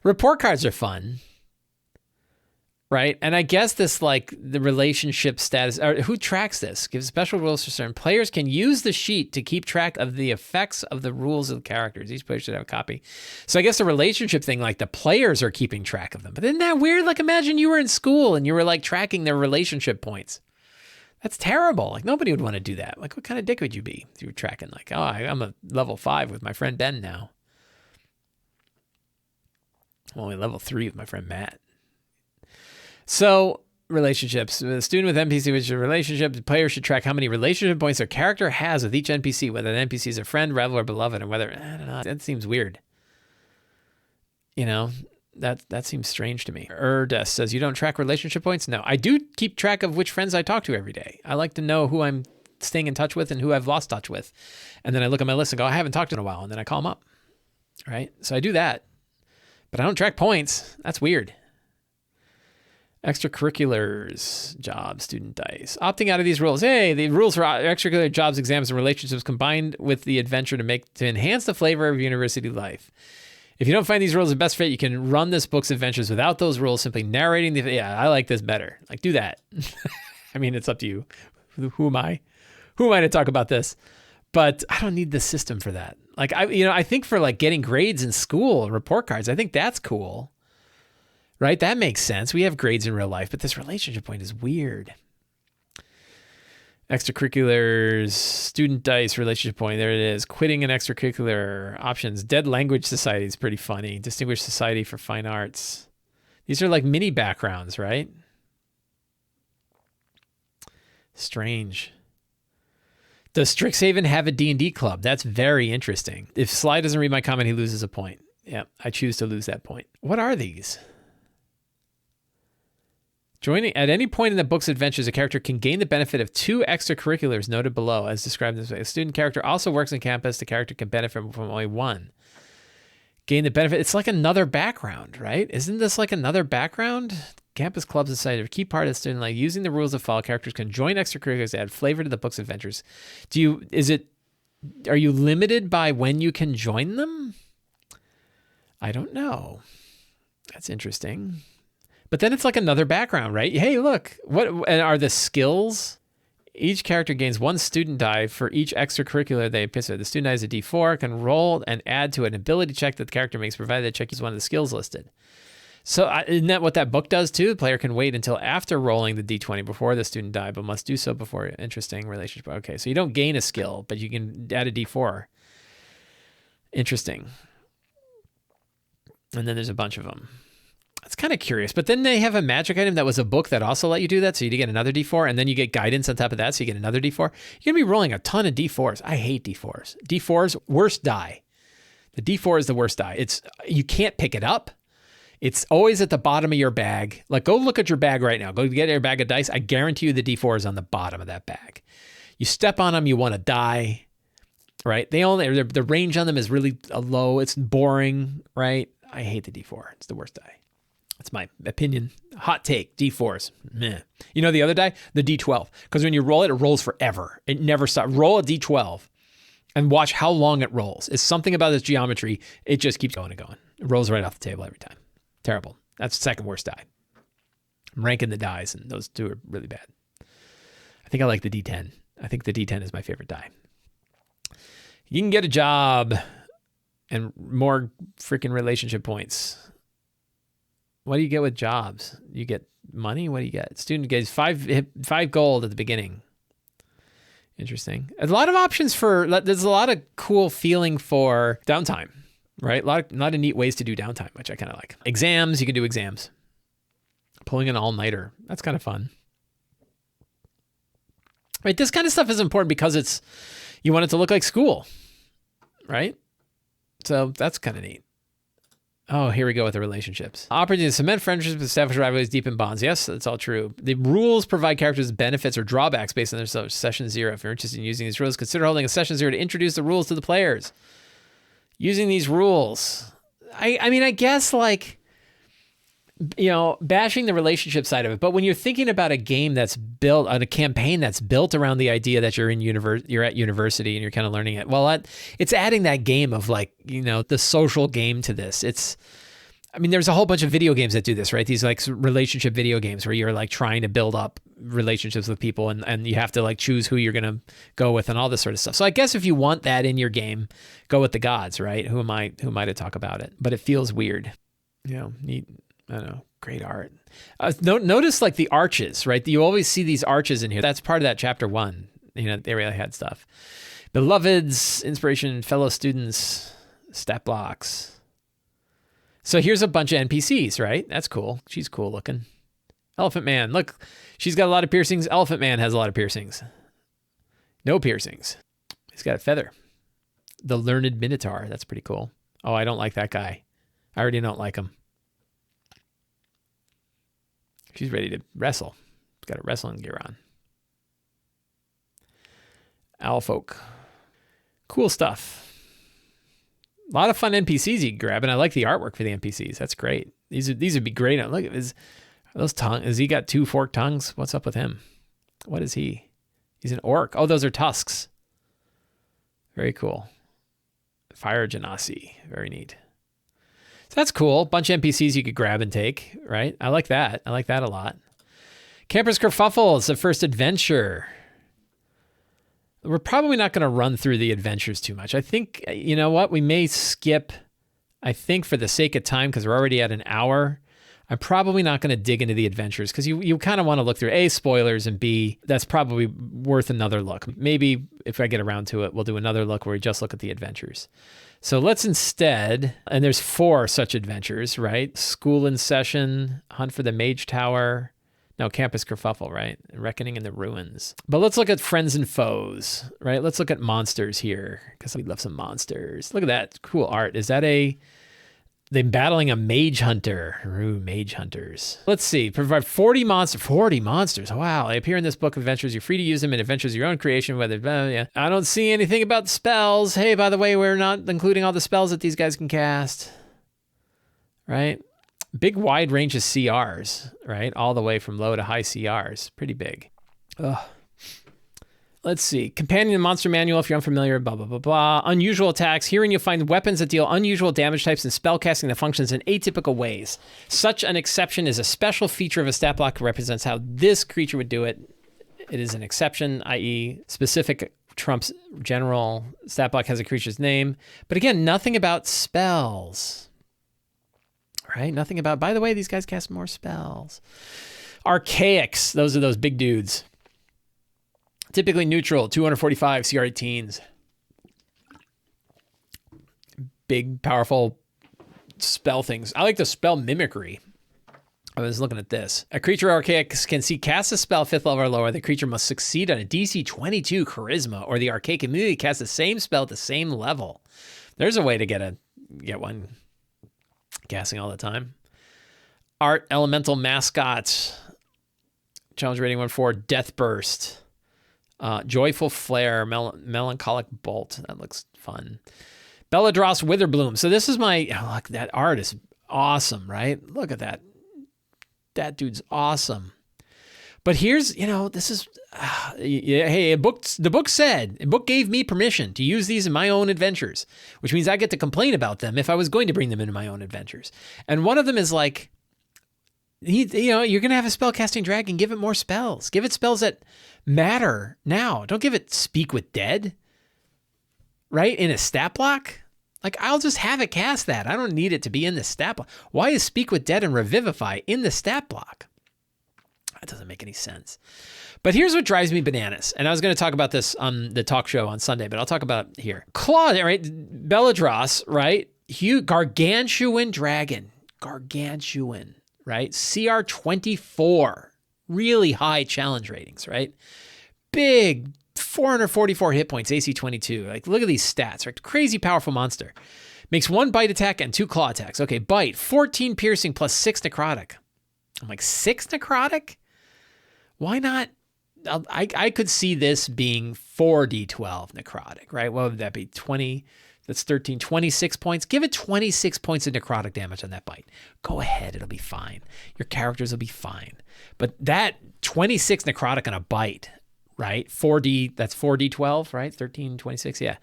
report cards are fun, right? And I guess this, like, the relationship status, or who tracks this? Gives special rules for certain players. Can use the sheet to keep track of the effects of the rules of the characters. Each player should have a copy. So I guess the relationship thing, like, the players are keeping track of them. But isn't that weird? Like, imagine you were in school and you were, like, tracking their relationship points. That's terrible. Like, nobody would want to do that. Like, what kind of dick would you be if you were tracking? Like, oh, I'm a level 5 with my friend Ben now. I'm only level 3 with my friend Matt. So, relationships. The student with NPC, which is a relationship, the player should track how many relationship points their character has with each NPC, whether the NPC is a friend, rival, or beloved, and whether, I don't know, that seems weird. You know, that seems strange to me. Erdest says, you don't track relationship points? No, I do keep track of which friends I talk to every day. I like to know who I'm staying in touch with and who I've lost touch with. And then I look at my list and go, I haven't talked in a while. And then I call them up, right? So I do that, but I don't track points. That's weird. Extracurriculars, jobs, student dice. Opting out of these rules. Hey, the rules for extracurricular jobs, exams, and relationships combined with the adventure to enhance the flavor of university life. If you don't find these rules the best fit, you can run this book's adventures without those rules, simply narrating the... Yeah, I like this better. Like, do that. I mean, it's up to you. Who am I? Who am I to talk about this? But I don't need the system for that. Like, I think for like getting grades in school, report cards, I think that's cool. Right? That makes sense. We have grades in real life, but this relationship point is weird. Extracurriculars, student dice, relationship point. There it is. Quitting an extracurricular. Options. Dead Language Society is pretty funny. Distinguished Society for Fine Arts. These are like mini backgrounds, right? Strange. Does Strixhaven have a D&D club? That's very interesting. If Sly doesn't read my comment, he loses a point. Yeah, I choose to lose that point. What are these? Joining at any point in the book's adventures, a character can gain the benefit of 2 extracurriculars noted below, as described this way. A student character also works on campus. The character can benefit from only one. Gain the benefit. It's like another background, right? Isn't this like another background? Campus clubs and society are a key part of the student life. Using the rules of follow, characters can join extracurriculars to add flavor to the book's adventures. Are you limited by when you can join them? I don't know. That's interesting. But then it's like another background, right? Hey, look, and are the skills? Each character gains 1 student die for each extracurricular they participate. The student die is a D4, can roll and add to an ability check that the character makes, provided the check is one of the skills listed. So isn't that what that book does too? The player can wait until after rolling the D20 before the student die, but must do so before. Interesting relationship. Okay, so you don't gain a skill, but you can add a D4. Interesting. And then there's a bunch of them. It's kind of curious, but then they have a magic item that was a book that also let you do that. So you get another D4 and then you get guidance on top of that. So you get another D4. You're going to be rolling a ton of D4s. I hate D4s. D4s, worst die. The D4 is the worst die. You can't pick it up. It's always at the bottom of your bag. Like, go look at your bag right now. Go get your bag of dice. I guarantee you the D4 is on the bottom of that bag. You step on them, you want to die, right? The range on them is really low. It's boring, right? I hate the D4. It's the worst die. That's my opinion. Hot take. D4s. Meh. You know the other die? The D12. Because when you roll it, it rolls forever. It never stops. Roll a D12 and watch how long it rolls. It's something about this geometry. It just keeps going and going. It rolls right off the table every time. Terrible. That's the second worst die. I'm ranking the dies, and those 2 are really bad. I think I like the D10. I think the D10 is my favorite die. You can get a job and more freaking relationship points. What do you get with jobs? You get money? What do you get? Student gets 5 gold at the beginning. Interesting. A lot of options there's a lot of cool feeling for downtime, right? A lot of neat ways to do downtime, which I kind of like. Exams, you can do exams. Pulling an all-nighter. That's kind of fun. Right, this kind of stuff is important because you want it to look like school, right? So that's kind of neat. Oh, here we go with the relationships. Opportunity to cement friendships, establish rivalries, deepen bonds. Yes, that's all true. The rules provide characters benefits or drawbacks based on their session 0. If you're interested in using these rules, consider holding a session 0 to introduce the rules to the players. Using these rules. I mean, I guess like, bashing the relationship side of it. But when you're thinking about a game that's built on a campaign that's built around the idea that you're at university and you're kind of learning it, well, it's adding that game of like, the social game to this. There's a whole bunch of video games that do this, right? These like relationship video games where you're like trying to build up relationships with people and you have to like choose who you're going to go with and all this sort of stuff. So I guess if you want that in your game, go with the gods, right? Who am I to talk about it? But it feels weird, neat. I don't know, Great art. Notice like the arches, right? You always see these arches in here. That's part of that chapter 1. They really had stuff. Beloveds, inspiration, fellow students, stat blocks. So here's a bunch of NPCs, right? That's cool. She's cool looking. Elephant Man, look, she's got a lot of piercings. Elephant Man has a lot of piercings. No piercings. He's got a feather. The Learned Minotaur, that's pretty cool. Oh, I don't like that guy. I already don't like him. She's ready to wrestle. She's got a wrestling gear on. Owlfolk. Cool stuff. A lot of fun NPCs you can grab, and I like the artwork for the NPCs. That's great. These would be great. Look at those tongues. Has he got 2 forked tongues? What's up with him? What is he? He's an orc. Oh, those are tusks. Very cool. Fire Genasi. Very neat. So that's cool. Bunch of NPCs you could grab and take, right? I like that. I like that a lot. Camper's Kerfuffle is the first adventure. We're probably not going to run through the adventures too much. I think, you know what? We may skip, I think for the sake of time, because we're already at an hour, I'm probably not going to dig into the adventures because you kind of want to look through A, spoilers, and B, that's probably worth another look. Maybe if I get around to it, we'll do another look where we just look at the adventures. So let's instead, and there's 4 such adventures, right? School in Session, Hunt for the Mage Tower, no, Campus Kerfuffle, right? Reckoning in the Ruins. But let's look at Friends and Foes, right? Let's look at monsters here because we love some monsters. Look at that cool art. Is that they're battling a mage hunter. Ooh, mage hunters. Let's see. Provide 40 monsters. 40 monsters. Wow. They appear in this book of adventures. You're free to use them in adventures of your own creation, whether, yeah. I don't see anything about spells. Hey, by the way, we're not including all the spells that these guys can cast. Right? Big wide range of CRs, right? All the way from low to high CRs. Pretty big. Ugh. Let's see. Companion Monster Manual, if you're unfamiliar, blah, blah, blah, blah. Unusual attacks. Herein you'll find weapons that deal unusual damage types and spellcasting that functions in atypical ways. Such an exception is a special feature of a stat block that represents how this creature would do it. It is an exception, i.e. specific trumps general. Stat block has a creature's name. But again, nothing about spells. Right? Nothing about, by the way, these guys cast more spells. Archaics. Those are those big dudes. Typically neutral, 245 CR18s. Big, powerful spell things. I like the spell mimicry. I was looking at this. A creature archaic can cast a spell 5th level or lower. The creature must succeed on a DC 22 charisma, or the archaic immediately casts the same spell at the same level. There's a way to get one casting all the time. Art elemental mascots. Challenge rating 1/4. Death Burst. Joyful Flare, Melancholic Bolt. That looks fun. Belladross Witherbloom. So this is look, that art is awesome, right? Look at that. That dude's awesome. But here's, this is, hey, the book gave me permission to use these in my own adventures, which means I get to complain about them if I was going to bring them into my own adventures. And one of them is like, you're going to have a spellcasting dragon, give it more spells. Give it spells that matter now. Don't give it Speak with Dead, right? In a stat block. Like, I'll just have it cast that. I don't need it to be in the stat block. Why is Speak with Dead and Revivify in the stat block? That doesn't make any sense. But here's what drives me bananas. And I was going to talk about this on the talk show on Sunday, but I'll talk about it here. Claw, right? Belladross, right? Gargantuan dragon. Gargantuan. Right? CR 24, really high challenge ratings, right? Big 444 hit points, AC 22. Like, look at these stats, right? Crazy powerful monster. Makes 1 bite attack and 2 claw attacks. Okay, bite, 14 piercing plus 6 necrotic. I'm like, 6 necrotic? Why not? I could see this being 4d12 necrotic, right? What would that be? 20. That's 13, 26 points. Give it 26 points of necrotic damage on that bite. Go ahead, it'll be fine. Your characters will be fine. But that 26 necrotic on a bite, right? That's 4d12, right? 13, 26, yeah.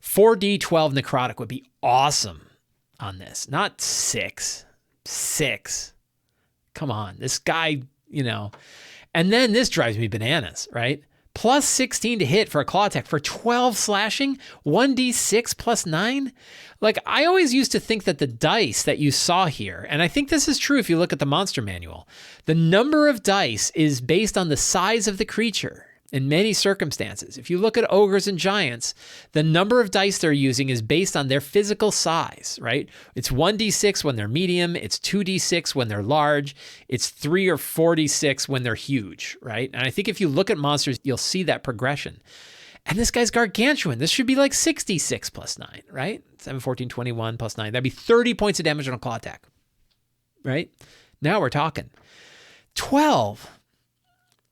4d12 necrotic would be awesome on this. Not 6. 6. Come on, this guy, And then this drives me bananas, right? plus 16 to hit for a claw attack for 12 slashing, 1d6 plus 9. Like, I always used to think that the dice that you saw here, and I think this is true if you look at the monster manual, the number of dice is based on the size of the creature in many circumstances. If you look at ogres and giants, the number of dice they're using is based on their physical size, right? It's 1d6 when they're medium, it's 2d6 when they're large, it's 3 or 4d6 when they're huge, right? And I think if you look at monsters, you'll see that progression. And this guy's gargantuan. This should be like 66 plus 9, right? 7, 14, 21 plus 9. That'd be 30 points of damage on a claw attack, right? Now we're talking. 12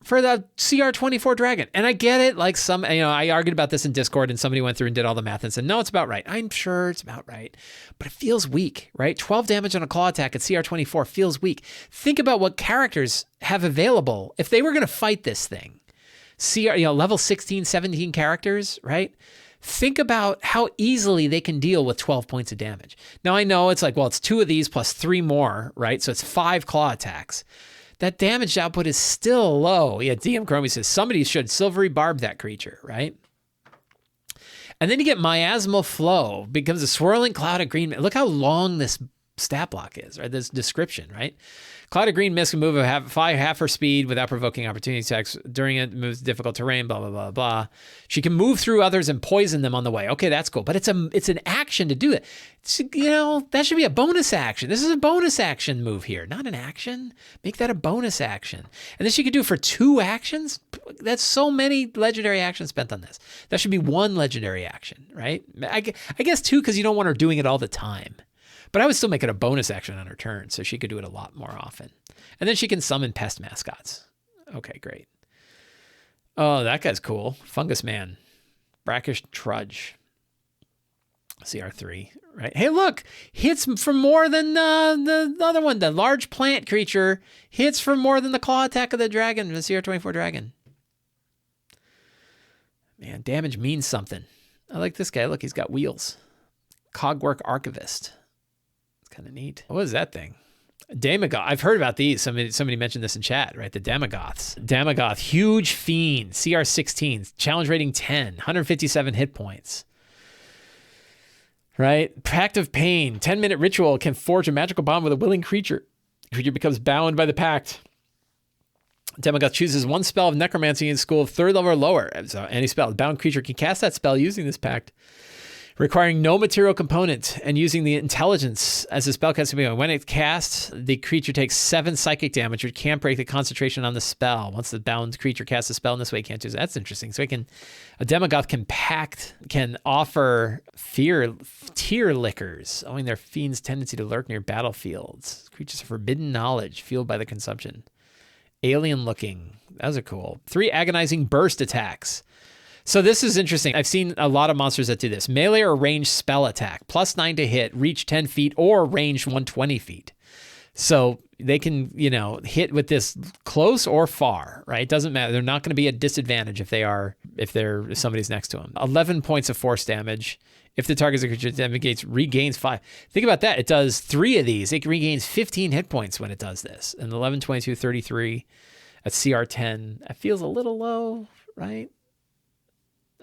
for the CR24 dragon. And I get it, like I argued about this in Discord and somebody went through and did all the math and said, no, it's about right. I'm sure it's about right, but it feels weak, right? 12 damage on a claw attack at CR24 feels weak. Think about what characters have available if they were going to fight this thing. Level 16, 17 characters, right? Think about how easily they can deal with 12 points of damage. Now I know it's like, well, it's 2 of these plus 3 more, right? So it's 5 claw attacks. That damage output is still low. Yeah, DM Chromie says, somebody should silvery barb that creature, right? And then you get miasmal flow, becomes a swirling cloud of green. Look how long this stat block is, right? This description, right? Cloud of green mist can move at half her speed without provoking opportunity attacks. During it, moves difficult terrain, blah, blah, blah, blah. She can move through others and poison them on the way. Okay, that's cool. But it's an action to do it. That should be a bonus action. This is a bonus action move here, not an action. Make that a bonus action. And then she could do it for 2 actions. That's so many legendary actions spent on this. That should be 1 legendary action, right? I guess 2 because you don't want her doing it all the time. But I would still make it a bonus action on her turn, so she could do it a lot more often. And then she can summon pest mascots. Okay, great. Oh, that guy's cool. Fungus Man. Brackish Trudge. CR3, right? Hey, look! Hits for more than the other one. The large plant creature hits for more than the claw attack of the dragon, the CR24 dragon. Man, damage means something. I like this guy. Look, he's got wheels. Cogwork Archivist. Kind of neat. What is that thing? Damagoth. I've heard about these. Somebody mentioned this in chat, right? The Damagoths. Damagoth, huge fiend, CR16, challenge rating 10, 157 hit points. Right? Pact of Pain, 10-minute ritual can forge a magical bond with a willing creature. The creature becomes bound by the pact. Demagoth chooses 1 spell of necromancy in school of 3rd level or lower. So any spell. The bound creature can cast that spell using this pact, requiring no material component and using the intelligence as the spellcaster. When it casts, the creature takes 7 psychic damage, which can't break the concentration on the spell. Once the bound creature casts a spell in this way, it can't do that. That's interesting. So a Demagoth can offer tear liquors, owing their fiend's tendency to lurk near battlefields. Creatures of forbidden knowledge, fueled by the consumption. Alien looking. Those are cool. 3 agonizing burst attacks. So this is interesting. I've seen a lot of monsters that do this. Melee or ranged spell attack, plus 9 to hit, reach 10 feet, or range 120 feet. So they can, hit with this close or far, right? It doesn't matter. They're not going to be at disadvantage if somebody's next to them. 11 points of force damage. If the target's a creature regains 5. Think about that. It does 3 of these. It regains 15 hit points when it does this. And 11, 22, 33 at CR10. That feels a little low, right?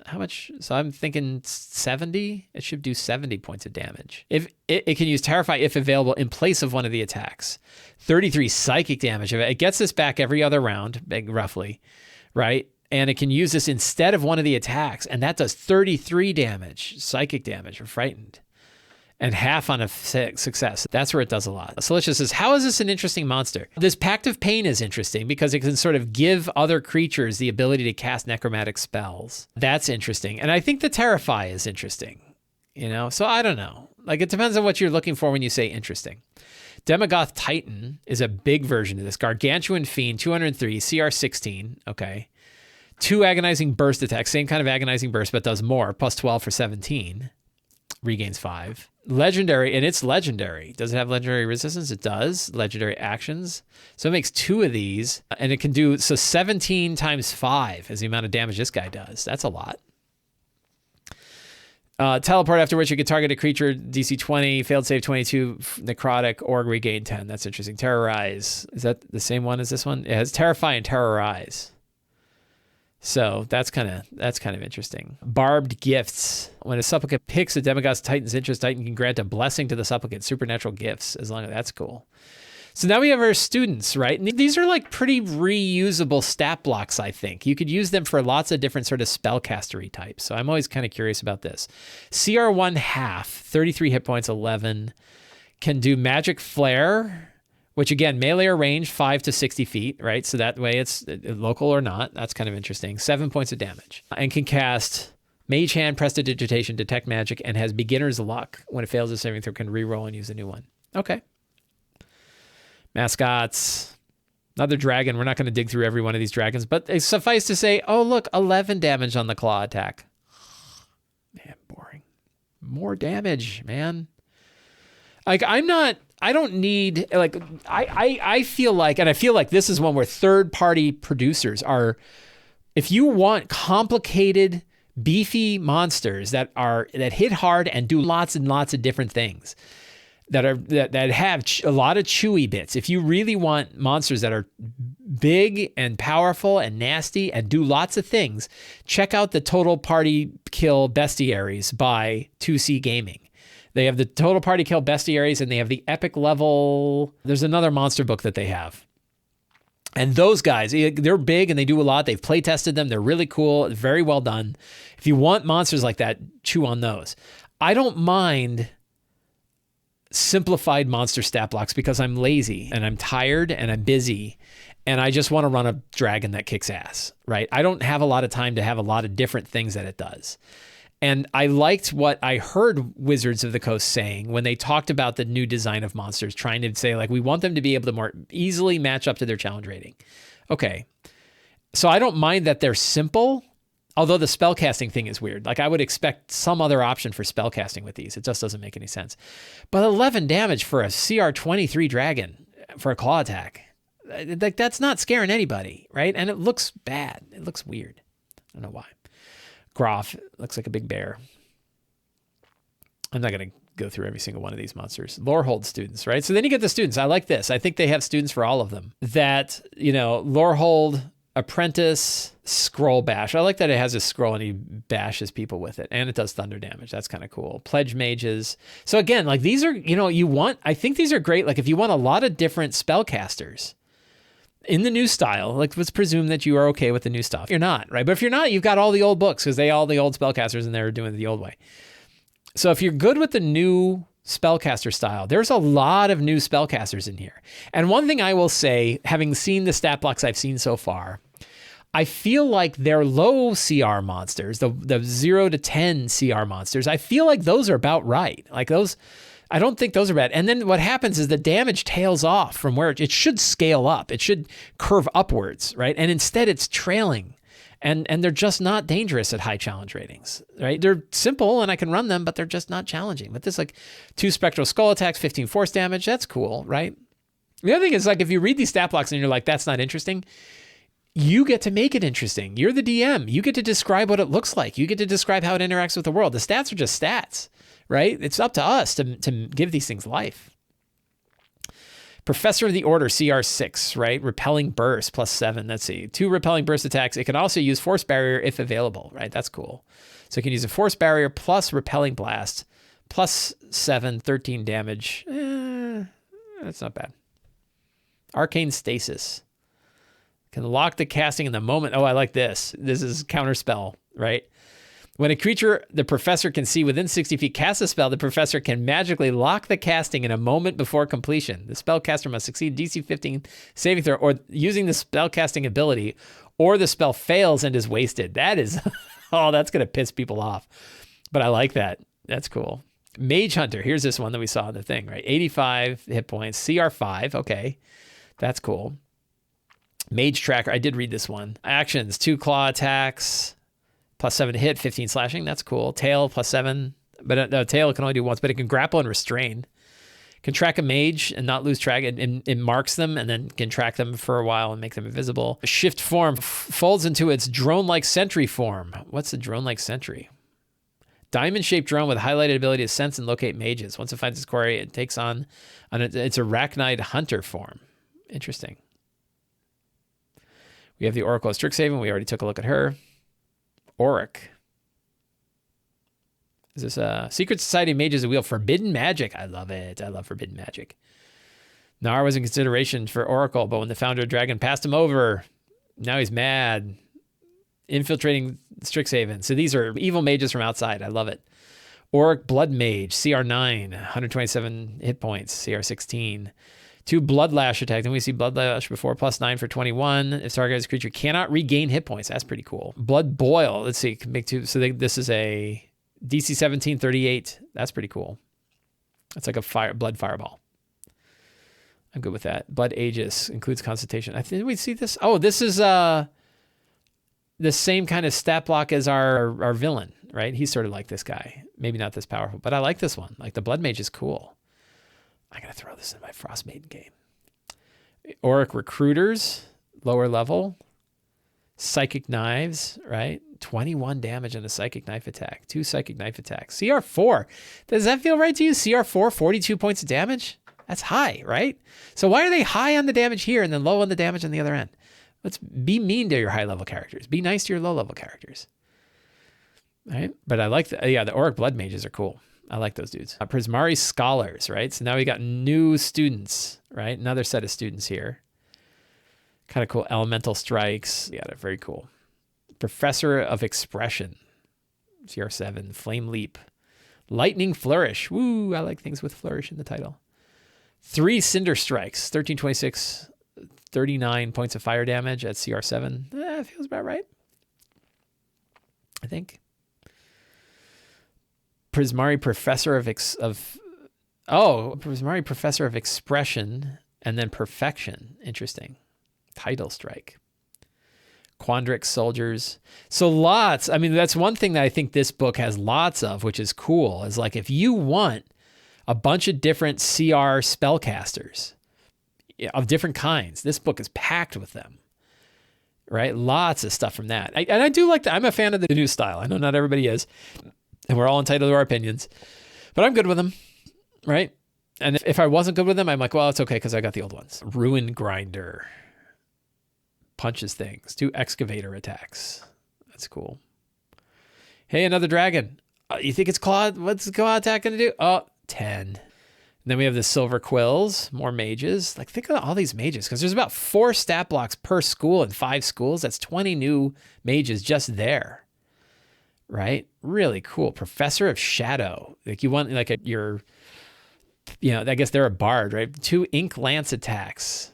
How much? So I'm thinking 70. It should do 70 points of damage. If it can use Terrify if available in place of one of the attacks. 33 psychic damage. It gets this back every other round, roughly, right? And it can use this instead of one of the attacks, and that does 33 damage, psychic damage, or frightened, and half on a success. That's where it does a lot. Celicia says, how is this an interesting monster? This Pact of Pain is interesting because it can sort of give other creatures the ability to cast necromantic spells. That's interesting. And I think the Terrify is interesting, So I don't know. Like, it depends on what you're looking for when you say interesting. Demagoth Titan is a big version of this. Gargantuan Fiend, 203, CR16, okay. 2 agonizing burst attacks, same kind of agonizing burst, but does more, plus 12 for 17. Regains 5. Legendary, and it's legendary. Does it have legendary resistance? It does. Legendary actions. So it makes 2 of these, and it can do, 17 times 5 is the amount of damage this guy does. That's a lot. Teleport, after which you can target a creature, DC 20, failed save 22, necrotic, or regain 10. That's interesting. Terrorize. Is that the same one as this one? It has Terrify and Terrorize. So that's kind of interesting. Barbed gifts. When a supplicant picks a demigod's Titan's interest, Titan can grant a blessing to the supplicant. Supernatural gifts, as long as that's cool. So now we have our students, right? And these are like pretty reusable stat blocks, I think. You could use them for lots of different sort of spellcastery types. So I'm always kind of curious about this. CR1 half, 33 hit points, 11. Can do magic flare, which again, melee or range, 5 to 60 feet, right? So that way it's local or not. That's kind of interesting. 7 points of damage. And can cast Mage Hand, Prestidigitation, Detect Magic, and has beginner's luck. When it fails a saving throw, can reroll and use a new one. Okay. Mascots. Another dragon. We're not going to dig through every one of these dragons, but it suffice to say, oh, look, 11 damage on the claw attack. Man, boring. More damage, man. Like, I don't need, like, I feel like, and I feel like this is one where third-party producers are, if you want complicated, beefy monsters that hit hard and do lots and lots of different things, that have a lot of chewy bits. If you really want monsters that are big and powerful and nasty and do lots of things, check out the Total Party Kill Bestiaries by 2C Gaming. They have the Total Party Kill Bestiaries, and they have the epic level. There's another monster book that they have. And those guys, they're big and they do a lot. They've play tested them. They're really cool. Very well done. If you want monsters like that, chew on those. I don't mind simplified monster stat blocks because I'm lazy and I'm tired and I'm busy and I just want to run a dragon that kicks ass, right? I don't have a lot of time to have a lot of different things that it does. And I liked what I heard Wizards of the Coast saying when they talked about the new design of monsters, trying to say, like, we want them to be able to more easily match up to their challenge rating. Okay. So I don't mind that they're simple, although the spellcasting thing is weird. Like, I would expect some other option for spellcasting with these. It just doesn't make any sense. But 11 damage for a CR23 dragon for a claw attack, like, that's not scaring anybody, right? And it looks bad. It looks weird. I don't know why. Groff looks like a big bear. I'm not going to go through every single one of these monsters. Lorehold students, right? So then you get the students. I like this. I think they have students for all of them. That, Lorehold, Apprentice, Scroll Bash. I like that it has a scroll and he bashes people with it. And it does thunder damage. That's kind of cool. Pledge Mages. So again, like, these are, I think these are great. Like, if you want a lot of different spellcasters in the new style, like, let's presume that you are okay with the new stuff. You're not, right? But if you're not, you've got all the old books because all the old spellcasters in there are doing it the old way. So if you're good with the new spellcaster style, there's a lot of new spellcasters in here. And one thing I will say, having seen the stat blocks I've seen so far, I feel like they're low CR monsters, the 0 to 10 CR monsters, I feel like those are about right. Like, those, I don't think those are bad. And then what happens is the damage tails off from where it should scale up. It should curve upwards, right? And instead it's trailing. And they're just not dangerous at high challenge ratings, right? They're simple and I can run them, but they're just not challenging. But this, like, 2 spectral skull attacks, 15 force damage, that's cool, right? The other thing is, like, if you read these stat blocks and you're like, that's not interesting, you get to make it interesting. You're the DM. You get to describe what it looks like. You get to describe how it interacts with the world. The stats are just stats, right? It's up to us to give these things life. Professor of the Order, CR6, right? Repelling Burst, +7. Let's see. 2 repelling burst attacks. It can also use Force Barrier if available, right? That's cool. So it can use a Force Barrier plus Repelling Blast, +7, 13 damage. That's not bad. Arcane Stasis. Can lock the casting in the moment. Oh, I like this. This is counterspell, right? When a creature the professor can see within 60 feet casts a spell, the professor can magically lock the casting in a moment before completion. The spellcaster must succeed DC 15 saving throw or using the spellcasting ability, or the spell fails and is wasted. That is, oh, that's going to piss people off. But I like that. That's cool. Mage Hunter. Here's this one that we saw in the thing, right? 85 hit points, CR5. Okay, that's cool. Mage Tracker. I did read this one. Actions, 2 claw attacks, +7 to hit, 15 slashing. That's cool. Tail, +7. But no, tail can only do once, but it can grapple and restrain. Can track a mage and not lose track. It marks them and then can track them for a while and make them invisible. Shift form folds into its drone-like sentry form. What's the drone-like sentry? Diamond-shaped drone with highlighted ability to sense and locate mages. Once it finds its quarry, it takes on its arachnide hunter form. Interesting. We have the Oracle of Strixhaven. We already took a look at her. Auric. Is this a Secret Society of Mages of Wheel? Forbidden Magic. I love it. I love Forbidden Magic. Nar was in consideration for Oracle, but when the founder of Dragon passed him over, now he's mad. Infiltrating Strixhaven. So these are evil mages from outside. I love it. Auric Blood Mage, CR9, 127 hit points, CR16. 2 Bloodlash attack. Then we see Bloodlash before, +9 for 21. If target creature cannot regain hit points. That's pretty cool. Blood Boil. Let's see. Can make 2. So this is a DC 17, 38. That's pretty cool. That's like a blood fireball. I'm good with that. Blood Aegis includes Constitution. I think we see this. Oh, this is the same kind of stat block as our villain, right? He's sort of like this guy. Maybe not this powerful, but I like this one. Like the Blood Mage is cool. I gotta throw this in my Frost Maiden game. Auric Recruiters, lower level. Psychic Knives, right? 21 damage on a Psychic Knife attack. 2 Psychic Knife attacks. CR4. Does that feel right to you? CR4, 42 points of damage? That's high, right? So why are they high on the damage here and then low on the damage on the other end? Let's be mean to your high-level characters. Be nice to your low-level characters. Right? But I like the Auric Blood Mages are cool. I like those dudes. Prismari Scholars, right? So now we got new students, right? Another set of students here. Kind of cool. Elemental Strikes. Yeah, they're very cool. Professor of Expression. CR7. Flame Leap. Lightning Flourish. Woo, I like things with Flourish in the title. 3 Cinder Strikes. 13, 26, 39 points of fire damage at CR7. Feels about right. I think. Prismari Professor of Prismari Professor of Expression and then Perfection. Interesting. Title Strike. Quandrix Soldiers. So lots. I mean, that's one thing that I think this book has lots of, which is cool, is like if you want a bunch of different CR spellcasters of different kinds, this book is packed with them, right? Lots of stuff from that. And I do like that. I'm a fan of the new style. I know not everybody is, and we're all entitled to our opinions, but I'm good with them, right? And if I wasn't good with them, I'm like, well, it's okay because I got the old ones. Ruin Grinder. Punches things. 2 excavator attacks. That's cool. Hey, another dragon. You think it's claw? What's the claw attack going to do? Oh, 10. And then we have the silver quills, more mages. Like, think of all these mages, because there's about 4 stat blocks per school in 5 schools. That's 20 new mages just there, right? Really cool. Professor of Shadow. Like, you want like I guess they're a bard, right? 2 ink lance attacks.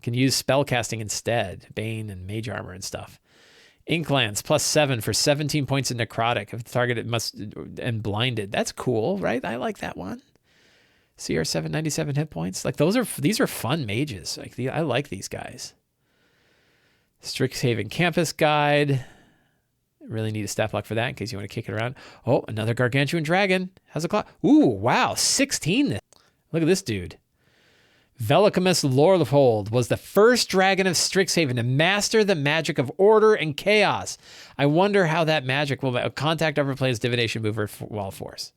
Can use spellcasting instead, Bane and Mage Armor and stuff. Ink Lance +7 for 17 points of necrotic. If the target and blinded. That's cool, right? I like that one. CR7, 97 hit points. Like these are fun mages. Like I like these guys. Strixhaven Campus Guide. Really need a stat block for that in case you want to kick it around. Oh, another Gargantuan Dragon. How's it clock? Ooh, wow, 16. Look at this dude. Velicamus Lordhold was the first dragon of Strixhaven to master the magic of order and chaos. I wonder how that magic will contact overplays divination mover while force.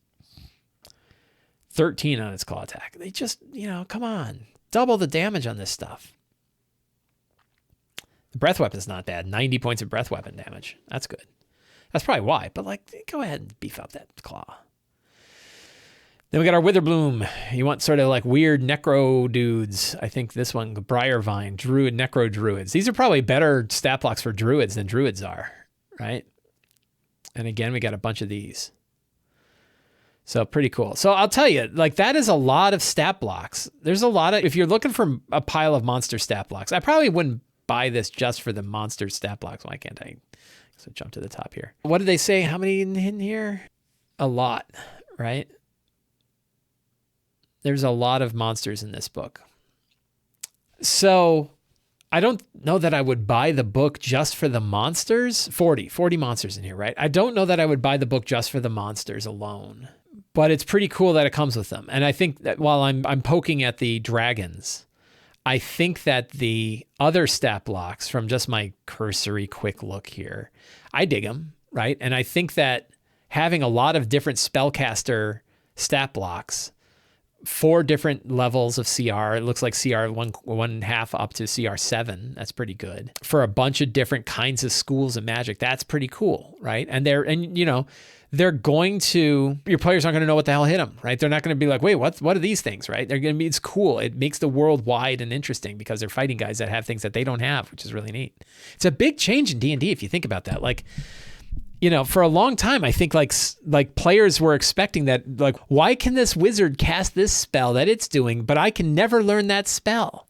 13 on its claw attack. They just, come on. Double the damage on this stuff. The breath weapon's not bad. 90 points of breath weapon damage. That's good. That's probably why, but go ahead and beef up that claw. Then we got our Witherbloom. You want sort of like weird necro dudes. I think this one, Briarvine, Druid, Necro Druids. These are probably better stat blocks for Druids than Druids are, right? And again, we got a bunch of these. So pretty cool. So I'll tell you, that is a lot of stat blocks. There's a lot of, if you're looking for a pile of monster stat blocks, I probably wouldn't buy this just for the monster stat blocks. Why can't I? So jump to the top here. What did they say? How many in here? A lot, right? There's a lot of monsters in this book. So I don't know that I would buy the book just for the monsters. 40 monsters in here, right? I don't know that I would buy the book just for the monsters alone, but it's pretty cool that it comes with them. And I think that while I'm poking at the dragons, I think that the other stat blocks from just my cursory quick look here, I dig them, right? And I think that having a lot of different spellcaster stat blocks 4 different levels of CR. It looks like CR one half up to CR 7. That's pretty good for a bunch of different kinds of schools of Magic. That's pretty cool, right? And they're going to, your players aren't going to know what the hell hit them, right? They're not going to be like, wait, what are these things, right? They're going to be, it's cool. It makes the world wide and interesting because they're fighting guys that have things that they don't have, which is really neat. It's a big change in D&D if you think about that. Like, for a long time, I think like players were expecting that, like, why can this wizard cast this spell that it's doing, but I can never learn that spell,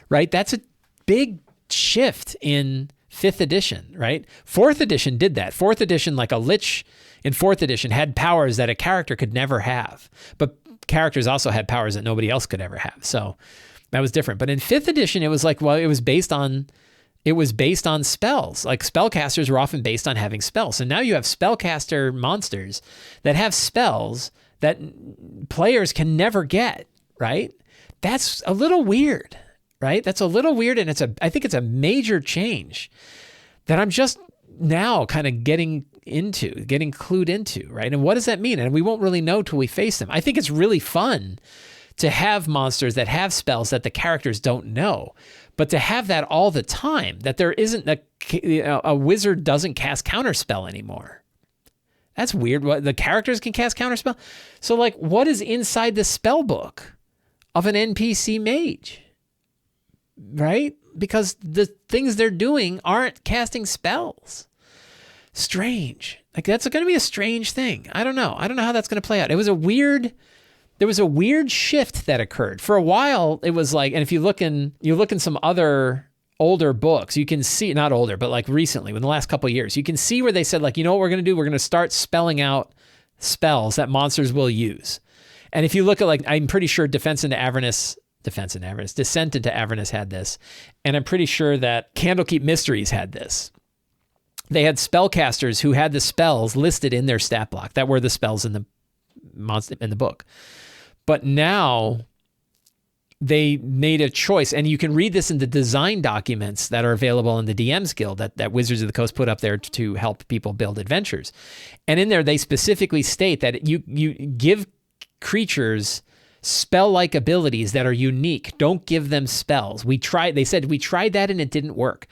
right? That's a big shift in 5th edition, right? 4th edition did that. 4th edition, like a lich in 4th edition had powers that a character could never have, but characters also had powers that nobody else could ever have. So that was different. But in 5th edition, it was like, well, it was based on spells. Like spellcasters were often based on having spells. So now you have spellcaster monsters that have spells that players can never get, right? That's a little weird, right? That's a little weird, and I think it's a major change that I'm just now kind of getting clued into, right? And what does that mean? And we won't really know till we face them. I think it's really fun to have monsters that have spells that the characters don't know. But to have that all the time, that there isn't a wizard doesn't cast counterspell anymore. That's weird. What, the characters can cast counterspell? So like, what is inside the spell book of an NPC mage? Right? Because the things they're doing aren't casting spells. Strange. Like, that's going to be a strange thing. I don't know how that's going to play out. There was a weird shift that occurred. For a while, it was like, and if you look in some other older books, you can see, not older, but like recently, in the last couple of years, you can see where they said, like, you know what we're going to do? We're going to start spelling out spells that monsters will use. And if you look at, like, I'm pretty sure Descent into Avernus had this. And I'm pretty sure that Candlekeep Mysteries had this. They had spellcasters who had the spells listed in their stat block that were the spells in the book. But now they made a choice, and you can read this in the design documents that are available in the DM's Guild that Wizards of the Coast put up there to help people build adventures. And in there, they specifically state that you give creatures spell-like abilities that are unique. Don't give them spells. They said we tried that and it didn't work.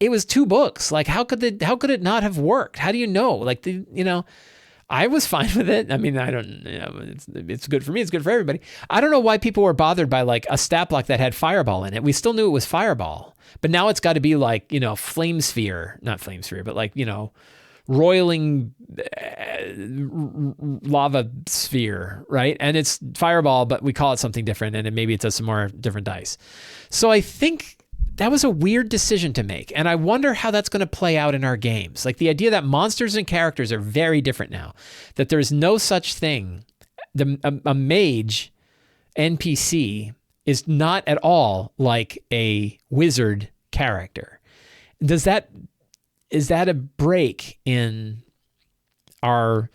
It was 2 books. Like, how could it not have worked? How do you know? Like, I was fine with it. I mean, I don't, it's good for me. It's good for everybody. I don't know why people were bothered by like a stat block that had Fireball in it. We still knew it was Fireball, but now it's got to be like, Flame Sphere, not Flame Sphere, but like, roiling lava sphere, right? And it's Fireball, but we call it something different, and maybe it does some more different dice. So I think that was a weird decision to make, and I wonder how that's going to play out in our games. Like the idea that monsters and characters are very different now, that there's no such thing. A mage NPC is not at all like a wizard character. Is that a break in our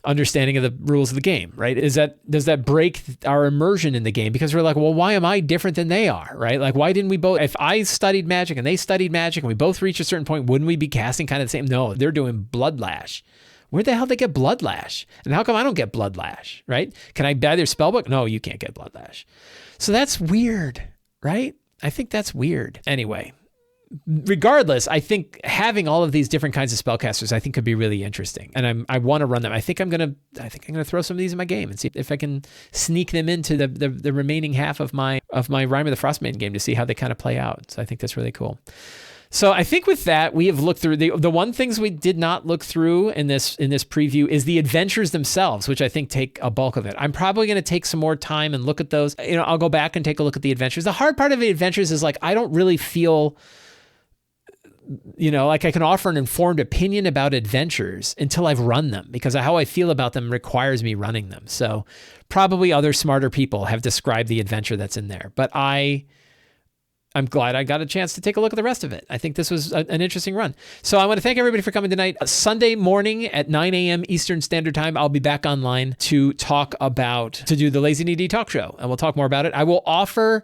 understanding of the rules of the game, right? Does that break our immersion in the game? Because we're like, well, why am I different than they are, right? Like, why didn't we both, if I studied magic and they studied magic and we both reach a certain point, wouldn't we be casting kind of the same? No, they're doing Bloodlash. Where the hell did they get Bloodlash? And how come I don't get Bloodlash, right? Can I buy their spellbook? No, you can't get Bloodlash. So that's weird, right? I think that's weird. Anyway, regardless, I think having all of these different kinds of spellcasters, I think could be really interesting, and I want to run them. I think I'm gonna throw some of these in my game and see if I can sneak them into the remaining half of my Rime of the Frostmaiden game to see how they kind of play out. So I think that's really cool. So I think with that, we have looked through the one things we did not look through in this preview is the adventures themselves, which I think take a bulk of it. I'm probably going to take some more time and look at those. I'll go back and take a look at the adventures. The hard part of the adventures is like I don't really feel like I can offer an informed opinion about adventures until I've run them, because how I feel about them requires me running them. So probably other smarter people have described the adventure that's in there, but I'm glad I got a chance to take a look at the rest of it. I think this was an interesting run. So I want to thank everybody for coming tonight. Sunday morning at 9 a.m. Eastern Standard Time, I'll be back online to do the Lazy ND Talk Show, and we'll talk more about it. I will offer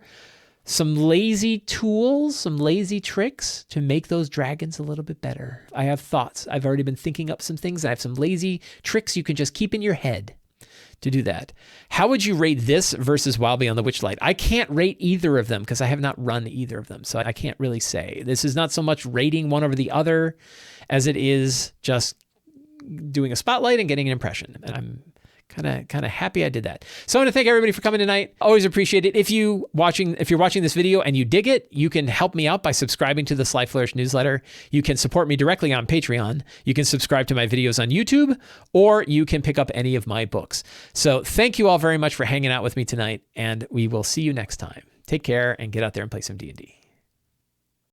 some lazy tools, some lazy tricks to make those dragons a little bit better. I have thoughts. I've already been thinking up some things. I have some lazy tricks you can just keep in your head to do that. How would you rate this versus Wild Beyond the Witchlight? I can't rate either of them because I have not run either of them, so I can't really say. This is not so much rating one over the other as it is just doing a spotlight and getting an impression. And I'm kind of happy I did that. So I want to thank everybody for coming tonight. Always appreciate it. If you're watching this video and you dig it, you can help me out by subscribing to the Sly Flourish newsletter. You can support me directly on Patreon. You can subscribe to my videos on YouTube, or you can pick up any of my books. So thank you all very much for hanging out with me tonight, and we will see you next time. Take care and get out there and play some D&D.